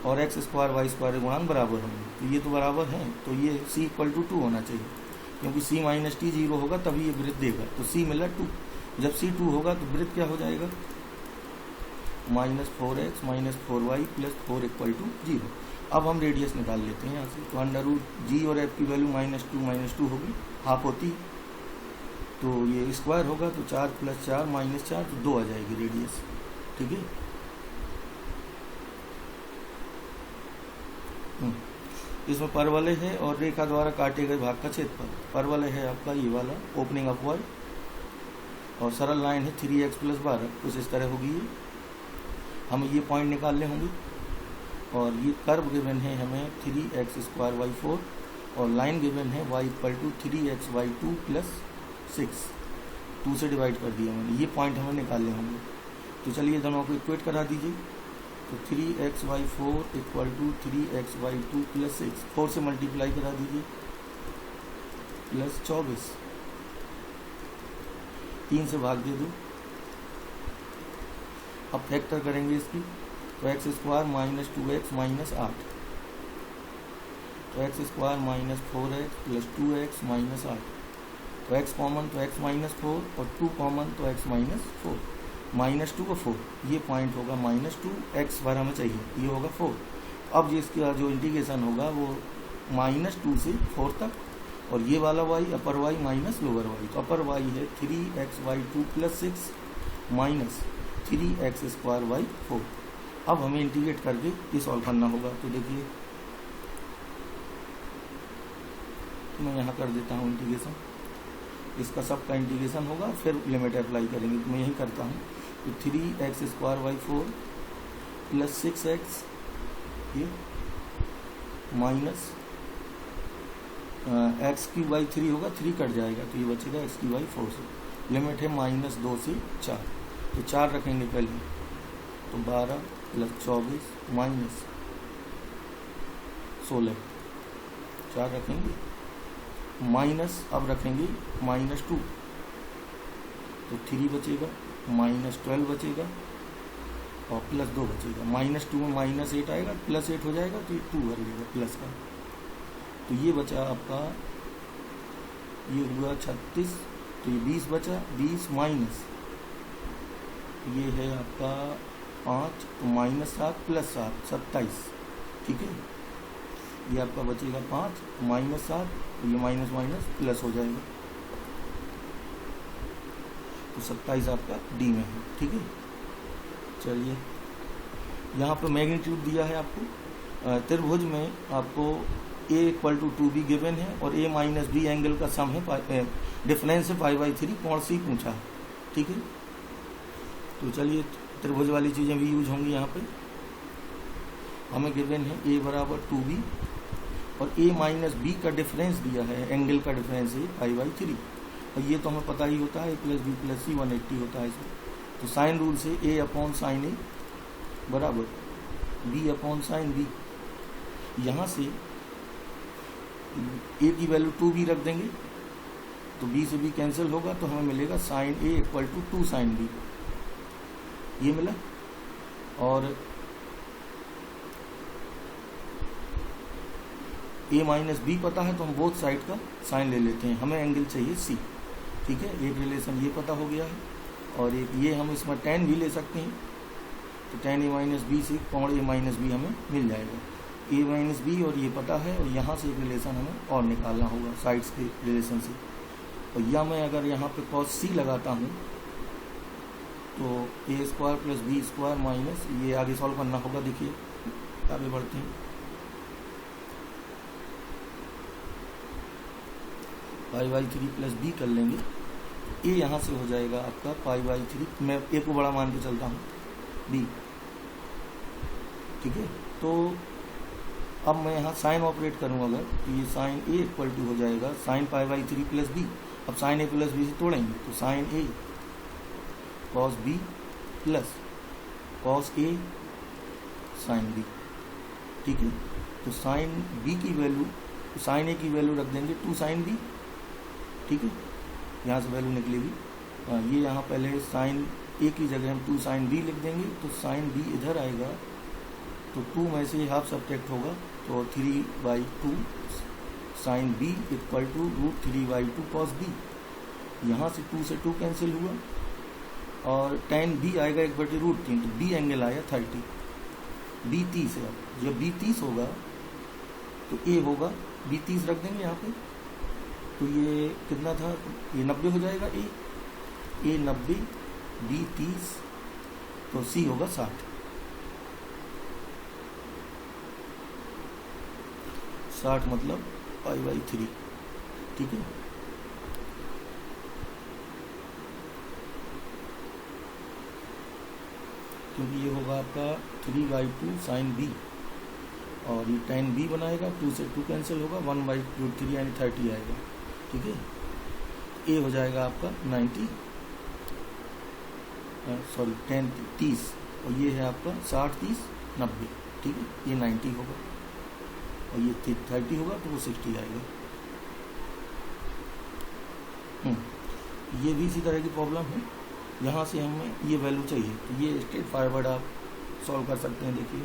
और x स्क्वायर y स्क्वायर के गुणांक बराबर होंगे, तो ये तो बराबर हैं, तो ये c इक्वल टू 2 होना चाहिए, क्योंकि c माइनस टी 0 होगा तभी ये वृत्त देगा, तो c मिला 2। जब c 2 होगा तो वृत्त क्या हो जाएगा, -4x minus 4y plus 4 equal to 0। अब हम रेडियस निकाल लेते हैं यहाँ से, तो √g और f की वैल्यू -2 होगी, हाफ होती, तो ये स्क्वायर होगा, तो 4 + 4 -4, तो 2 आ जाएगी रेडियस। ठीक है, इसमें परवलय है और रेखा द्वारा काटे गए भाग का क्षेत्रफल। परवलय है आपका ये वाला ओपनिंग अपवर्ड, और सरल लाइन है 3x + 12, कुछ इस तरह होगी ये। हमें ये पॉइंट निकालने होंगे, और ये कर्व गिवन है हमें 3x² y4, और लाइन गिवन है y इक्वल टू 3xy2 + 6, 2 से डिवाइड कर दिया मैंने। ये पॉइंट हमें निकालने होंगे, तो चलिए दोनों को इक्वेट करा दीजिए। तो 3xy4 इक्वल टू 3xy2 + 6, 4 से मल्टीप्लाई करा दीजिए, +24, 3 से भाग दे दो। अब फैक्टर करेंगे इसकी, तो x² - 2x - 8, तो x² - 4x + 2x - 8, तो x कॉमन तो x -4 और 2 कॉमन तो x -4, -2 को 4, ये पॉइंट होगा -2, x बार हमें चाहिए, ये होगा 4। अब इसका जो इंटीग्रेशन होगा वो -2 से 4 तक, और ये वाला y अपर y माइनस लोअर y, तो अपर y है 3xy2 + 6 माइनस 3x²y4। अब हमें इंटीग्रेट करके ये सॉल्व करना होगा। तो देखिए मैं यहाँ कर देता हूँ इंटीग्रेशन, इसका सब का इंटीग्रेशन होगा, फिर लिमिट अप्लाई करेंगे। तो मैं यही करता हूँ। तो 3x² y4 + 6x ये माइनस x³ y3 होगा, 3 कट जाएगा तो ये बचेगा x³ y4 से। लिमिट है -2 से 4, तो 4 रखेंगे पहले, तो 12 + 24 माइनस 16, 4 रखेंगे माइनस, अब रखेंगे -2, तो 3 बचेगा, -12 बचेगा और +2 बचेगा। -2 में -8 आएगा, +8 हो जाएगा तो ये 2 भर लेगा प्लस का। तो ये बचा आपका, ये हुआ 36, तो ये 20 बचा, 20 माइनस ये है आपका 5, तो -7 + 7 27, ठीक है। ये आपका बचेगा 5 -7, तो ये माइनस माइनस प्लस हो जाएगा, तो 27 आपका डी में है, ठीक है। चलिए यहाँ पर मैग्नीट्यूड दिया है आपको। त्रिभुज में आपको a = 2b गिवन है और a - b एंगल का सम है, डिफरेंस है π/3, कोण C पूछा है, ठीक है। तो चलिए त्रिभुज वाली चीज़ें भी यूज होंगी यहाँ पे। हमें गिवन है a = 2b और a - b का डिफरेंस दिया है, एंगल का डिफरेंस है π/3, और ये तो हमें पता ही होता है a + b + c 180 होता है इसमें। तो साइन रूल से a/sin a बराबर b/sin b, यहाँ से a की वैल्यू 2b रख देंगे, तो b से b कैंसिल होगा, तो हमें मिलेगा sin a = 2 sin b, ये मिला। और a - b पता है तो हम बोथ साइड का साइन ले लेते हैं, हमें एंगल चाहिए c, ठीक है। एक रिलेशन ये पता हो गया है, और एक ये हम इसमें tan भी ले सकते हैं, तो tan a - b से कोण a - b हमें मिल जाएगा, a - b और ये पता है, और यहाँ से एक रिलेशन हमें और निकालना होगा साइड्स के रिलेशन से। और या मैं अगर यहाँ पे cos c लगाता हूँ तो a² + b² माइनस, ये आगे सॉल्व करना होगा। देखिए आगे बढ़ते हैं, π/3 + b कर लेंगे, a यहाँ से हो जाएगा आपका π/3, मैं a को बड़ा मान के चलता हूँ, b, ठीक है। तो अब मैं यहाँ साइन ऑपरेट करूँ अगर, तो ये sin a = हो जाएगा sin π/3 + b। अब sin a + b से तोड़ेंगे, तो sin a cos b plus cos a sin b, ठीक है। तो sin b की वैल्यू, sin a की वैल्यू रख देंगे 2 sin b, ठीक है, यहाँ से वैल्यू निकलेगी। ये यहाँ पहले sin a की जगह हम 2 sin b लिख देंगे, तो sin b इधर आएगा, तो 2 में से हाफ सब्ट्रैक्ट होगा, तो 3/2 sin b = √3/2 cos b। यहाँ से 2 से 2 कैंसिल हुआ, और tan b आएगा 1/√3, तो b एंगल आया 30, b 30 है। अब जब b 30 होगा तो a होगा, b 30 रख देंगे यहाँ पे, तो ये कितना था, ये 90 हो जाएगा, a 90, b 30, तो c होगा 60, 60 मतलब π/3, ठीक है। क्योंकि ये होगा आपका 3/2 sin b, और ये tan b बनाएगा, 2 से 2 कैंसिल होगा, 1/√3 यानी 30 आएगा, ठीक है। a हो जाएगा आपका 90, सॉरी 30, और ये है आपका 60, 30, 90, ठीक है। ये 90 होगा और ये 30 होगा, तो वो 60 आएगा। ये भी इसी तरह की प्रॉब्लम है, यहाँ से हमें ये वैल्यू चाहिए, तो ये स्ट्रेट फॉरवर्ड आप सॉल्व कर सकते हैं। देखिए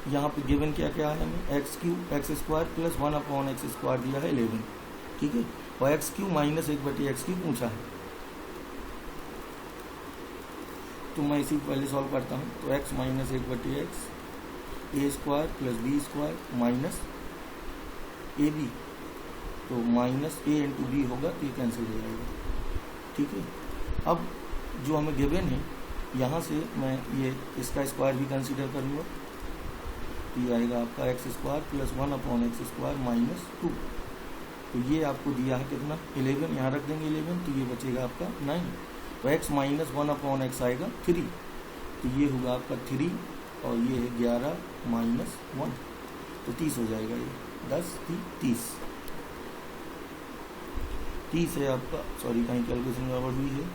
यहाँ पे गिवन क्या क्या है, हमें x³ x² + 1/x² दिया है 11, ठीक है, और x³ - 1/x³ पूछा है, तो मैं इसी पहले सॉल्व करता हूँ। तो x - 1/x a² + b² minus ab तो माइनस ए इंटू बी होगा, तो ये कैंसिल हो जाएगा। ठीक है, अब जो हमें गिवन है यहाँ से मैं ये इसका स्क्वायर भी कंसीडर करूँगा, तो ये आएगा आपका x square plus 1/x² minus 2। तो ये आपको दिया है कितना 11, यहाँ रख देंगे 11, तो ये बचेगा आपका 9। तो x माइनस 1/x आएगा 3, तो ये होगा आपका 3 और ये है 11 माइनस 1, तो 30 हो जाएगा। ये 10 30 30 है आपका, सॉरी कहीं कैलकुलेशन गड़बड़ हुई है,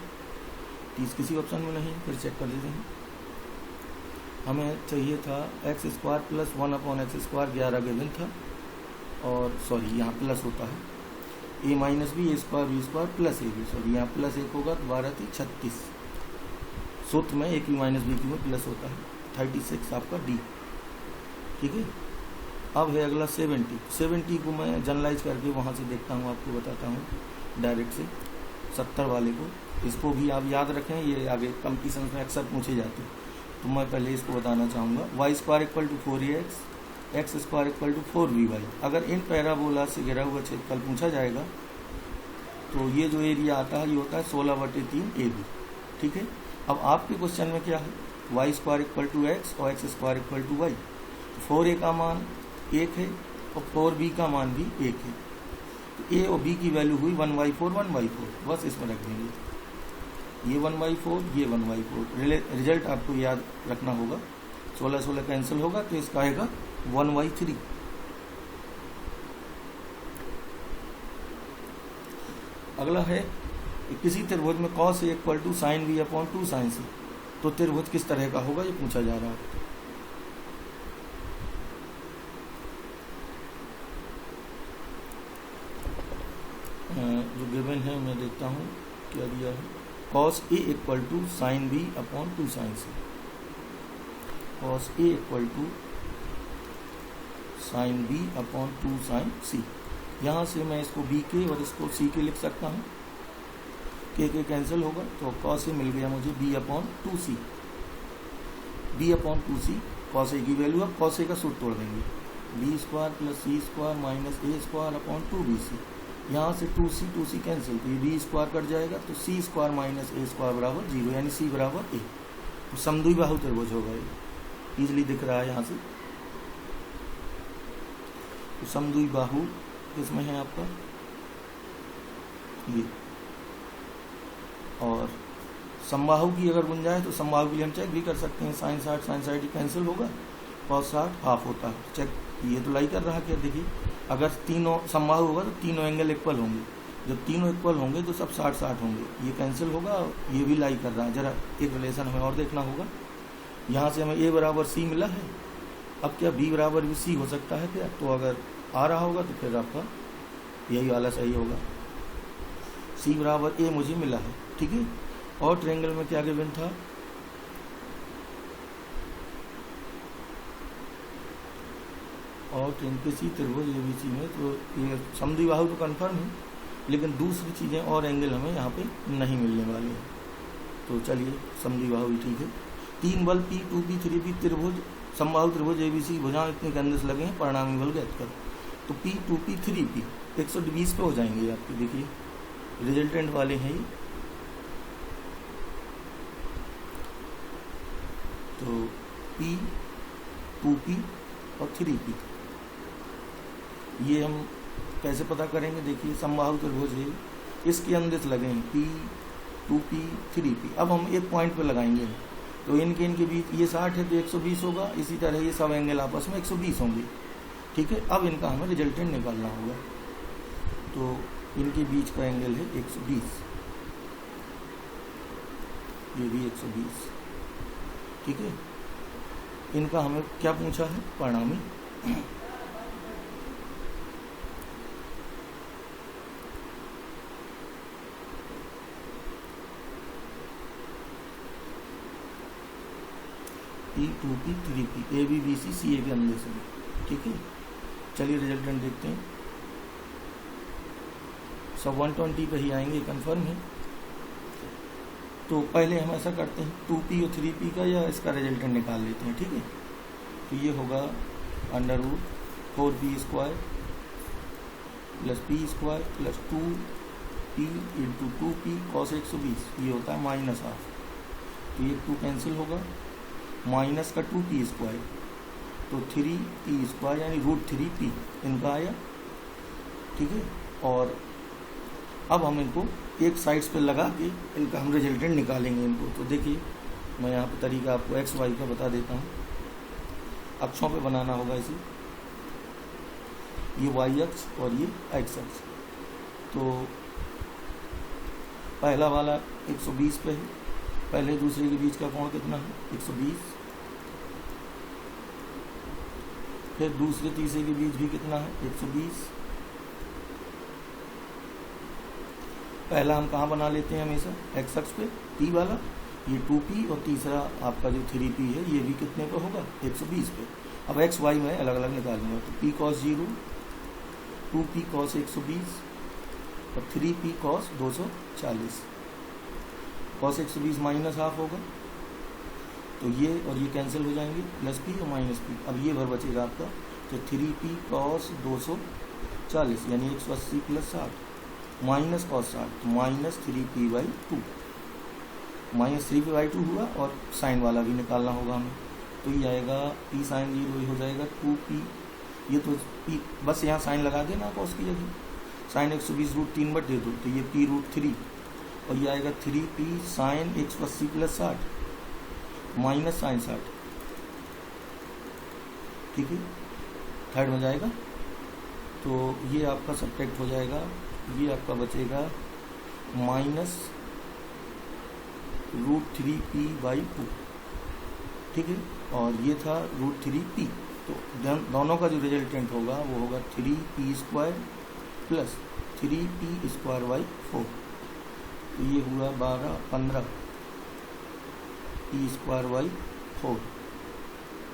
30 किसी ऑप्शन में नहीं, फिर चेक कर लेते हैं। हमें चाहिए था x square plus 1/x² 11 given था, और सॉरी यहाँ प्लस होता है a minus b a² plus a b, sorry यहाँ प्लस 1 होगा तो 12 × 36, सूत्र में a की माइनस बी की में प्लस होता है, 36 आपका डी। ठीक है, अब है अगला 70 को मैं जनरलाइज करके वहाँ से देखता हूँ, आपको बताता हूँ डायरेक्ट से 70 वाले को। इसको भी आप याद रखें, ये आगे कंपटीशन में अक्सर पूछे जाते हैं, तो मैं पहले इसको बताना चाहूँगा। y² = 4ax, x² = 4by। अगर इन पैराबोला से घिरा हुआ क्षेत्रफल पूछा जाएगा तो ये जो एरिया आता है ये होता है 16/3 AB। ठीक है, अब आपके क्वेश्चन में क्या है, y² = x और x² = y। 4a का मान 1 है और 4b का मान भी 1 है, तो a और b की वैल्यू हुई 1/4 1/4, बस इसमें रख देंगे, ये 1/4 ये 1/4। रिजल्ट आपको याद रखना होगा, 16 कैंसिल होगा तो इसका आएगा 1/3। अगला है किसी त्रिभुज में cos A = sin B/2 sin C, तो त्रिभुज किस तरह का होगा ये पूछा जा रहा है। जो गिवन है मैं देखता हूँ क्या दिया है, cos A = sin B/2 sin C, cos A = sin B/2 sin C। यहाँ से मैं इसको B के और इसको C के लिख सकता हूँ, के कैंसिल होगा तो cos A मिल गया मुझे B/2C, B/2C cos A की वैल्यू। अब cos A का सूत्र तोड़ देंगे, B² + C² minus A² /2BC। यहाँ से 2C कैंसिल, तो ये B² कट जाएगा, तो C² माइनस A² बराबर 0, यानी C बराबर A। तो समद्विबाहु त्रिभुज होगा, ये इजली दिख रहा है यहाँ से। तो समद्विबाहु किसमें है आपका ये, और समबाहु की अगर गुंजाइश तो समबाहु के लिए हम चेक भी कर सकते हैं, sin 60 sin 60 कैंसिल होगा, cos 60 हाफ होता है, चेक ये तो लाई कर रहा है क्या, देखिए अगर तीनों समबाहु होगा तो तीनों एंगल इक्वल होंगे, जब तीनों इक्वल होंगे तो सब 60-60 होंगे, ये कैंसिल होगा, ये भी लाई कर रहा है। जरा एक रिलेशन हमें और देखना होगा, यहाँ से हमें A बराबर C मिला है, अब क्या B बराबर भी C हो सकता है क्या, तो अगर आ रहा होगा तो फिर आपका यही वाला सही होगा, C बराबर A मुझे मिला है। ठीक है, और ट्रायंगल में क्या गिवन था, और किसी त्रिभुज ABC में, तो ये समद्विबाहु तो कन्फर्म है, लेकिन दूसरी चीज़ें और एंगल हमें यहाँ पे नहीं मिलने वाले हैं। तो चलिए समद्विबाहु भी ठीक है। 3 बल P 2P 3P त्रिभुज समबाहु त्रिभुज ABC भुजाएं इतने केंद्र से लगे हैं, परिणामी बल ज्ञात करो। तो P 2P 3P 120 पे हो जाएंगे आपके, देखिए रिजल्टेंट वाले हैं ये। तो P 2P और 3P ये हम कैसे पता करेंगे, देखिए समबाहु त्रिभुज है, इसके अंदर लगे हैं P 2P 3P। अब हम एक पॉइंट पे लगाएंगे, तो इनके बीच ये 60 है तो 120 होगा, इसी तरह ये सब एंगल आपस में 120 होंगे। ठीक है, अब इनका हमें रिजल्टेंट निकालना होगा, तो इनके बीच का एंगल है 120, ये भी 120। ठीक है, इनका हमें क्या पूछा है, परिणामी। P 2P 3P ABBC CA के अंदर से। ठीक है, चलिए रिजल्टेंट देखते हैं, सब 120 पे ही आएंगे, कंफर्म है। तो पहले हम ऐसा करते हैं 2P और 3P का या इसका रिजल्टेंट निकाल लेते हैं। ठीक है, तो ये होगा √4P² plus P square plus 2p into 2p cos 120, ये होता है माइनस हाफ। तो ये 2 कैंसिल होगा, माइनस का 2p स्क्वायर तो 3p स्क्वायर यानी √3p इनका आया, ठीक है। और अब हम इनको एक साइड्स पे लगा के इनका हम रिजल्टेंट निकालेंगे इनको। तो देखिए मैं यहाँ पे तरीका आपको एक्स वाई का बता देता हूँ। अक्षों पे बनाना होगा इसे, ये वाई अक्ष और ये एक्स अक्ष। तो पहला वाला 120 पे है, पहले दूसरे के बीच का कोण कितना है 120, फिर दूसरे तीसरे के बीच भी कितना है 120। पहला हम कहाँ बना लेते हैं हमेशा, एक्स अक्ष पे p वाला, ये 2p और तीसरा आपका जो 3p है ये भी कितने पे होगा 120 पे। अब एक्स वाई में अलग अलग निकालूंगा, तो p cos 0, 2p cos 120 और 3p cos 240। cos 120 minus half होगा, तो ये और ये कैंसिल हो जाएंगे, प्लस p और माइनस p। अब ये भर बचेगा आपका, तो 3p cos 240 यानी 180 plus 60 minus cos 60 minus 3p/2, minus 3p/2 हुआ। और साइन वाला भी निकालना होगा हमें, तो ये आएगा p साइन 0 हो जाएगा 2p, ये तो p बस यहाँ साइन लगा देना cos की जगह, साइन 120 √3 बट दे दो, तो ये p √3 और ये आएगा 3p sign 180 plus 60 minus sign 60, ठीक है, थर्ड में जाएगा। तो ये आपका सब्ट्रैक्ट हो जाएगा, ये आपका बचेगा माइनस √3p/2, ठीक है। और ये था √3p, तो दोनों का जो रिजल्टेंट होगा वो होगा 3p स्क्वायर प्लस 3p स्क्वायर/4। तो ये हुआ 15 p स्क्वायर/4।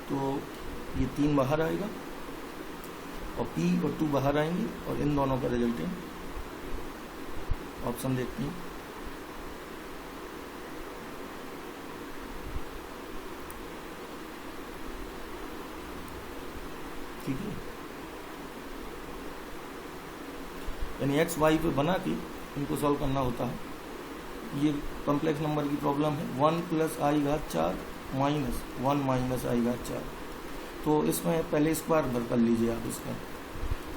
तो ये 3 बाहर आएगा और p और 2 बाहर आएंगे और इन दोनों का रिजल्टेंट ऑप्शन देखते हैं। ठीक है, यानी एक्स वाई पे बना के इनको सॉल्व करना होता है। ये कॉम्प्लेक्स नंबर की प्रॉब्लम है, 1 + i/4 माइनस 1 माइनस i/4। तो इसमें पहले स्क्वायर भर कर लीजिए आप इसका,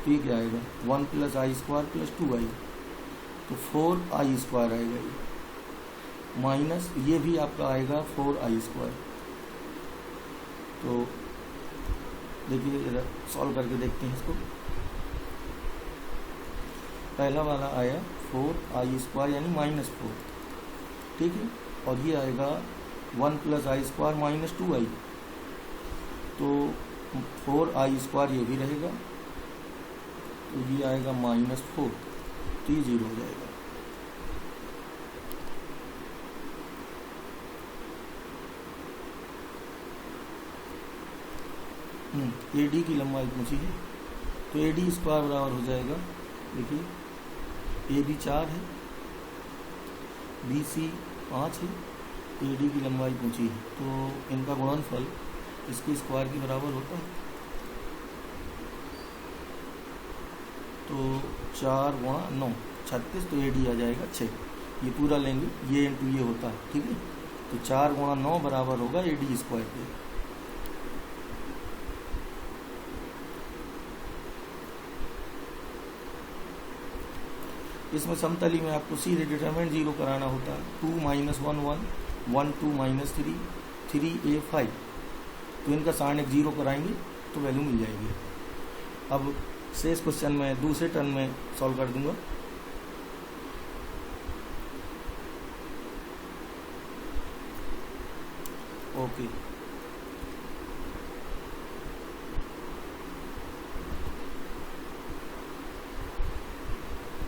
तो ये क्या आएगा 1 + i² + 2i, तो 4i² आएगा ये, माइनस ये भी आपका आएगा 4i²। तो देखिए सॉल्व करके देखते हैं इसको। पहला वाला आया 4i² यानी -4, ठीक है, और ये आएगा 1 + i² - 2i, तो 4i² ये भी रहेगा, तो ये आएगा -4, तो ये 0 हो जाएगा। AD की लंबाई पूछी है, तो AD² बराबर हो जाएगा, देखिए AB 4 है, BC 5 है, AD की लंबाई पूछी है, तो इनका गुणनफल इसके स्क्वायर के बराबर होता है। तो 4 × 9 36, तो AD आ जाएगा 6। ये पूरा लेंगे, ये इंटू ये होता है, ठीक है। तो 4 × 9 बराबर होगा AD² के। इसमें समतली में आपको सीधे डिटरमिनेंट 0 कराना होता है। 2 - 1 1, 1 2 - 3 3a 5, तो इनका साइन एक 0 कराएंगे तो वैल्यू मिल जाएगी। अब शेष क्वेश्चन में दूसरे टर्म में सॉल्व कर दूंगा। ओके।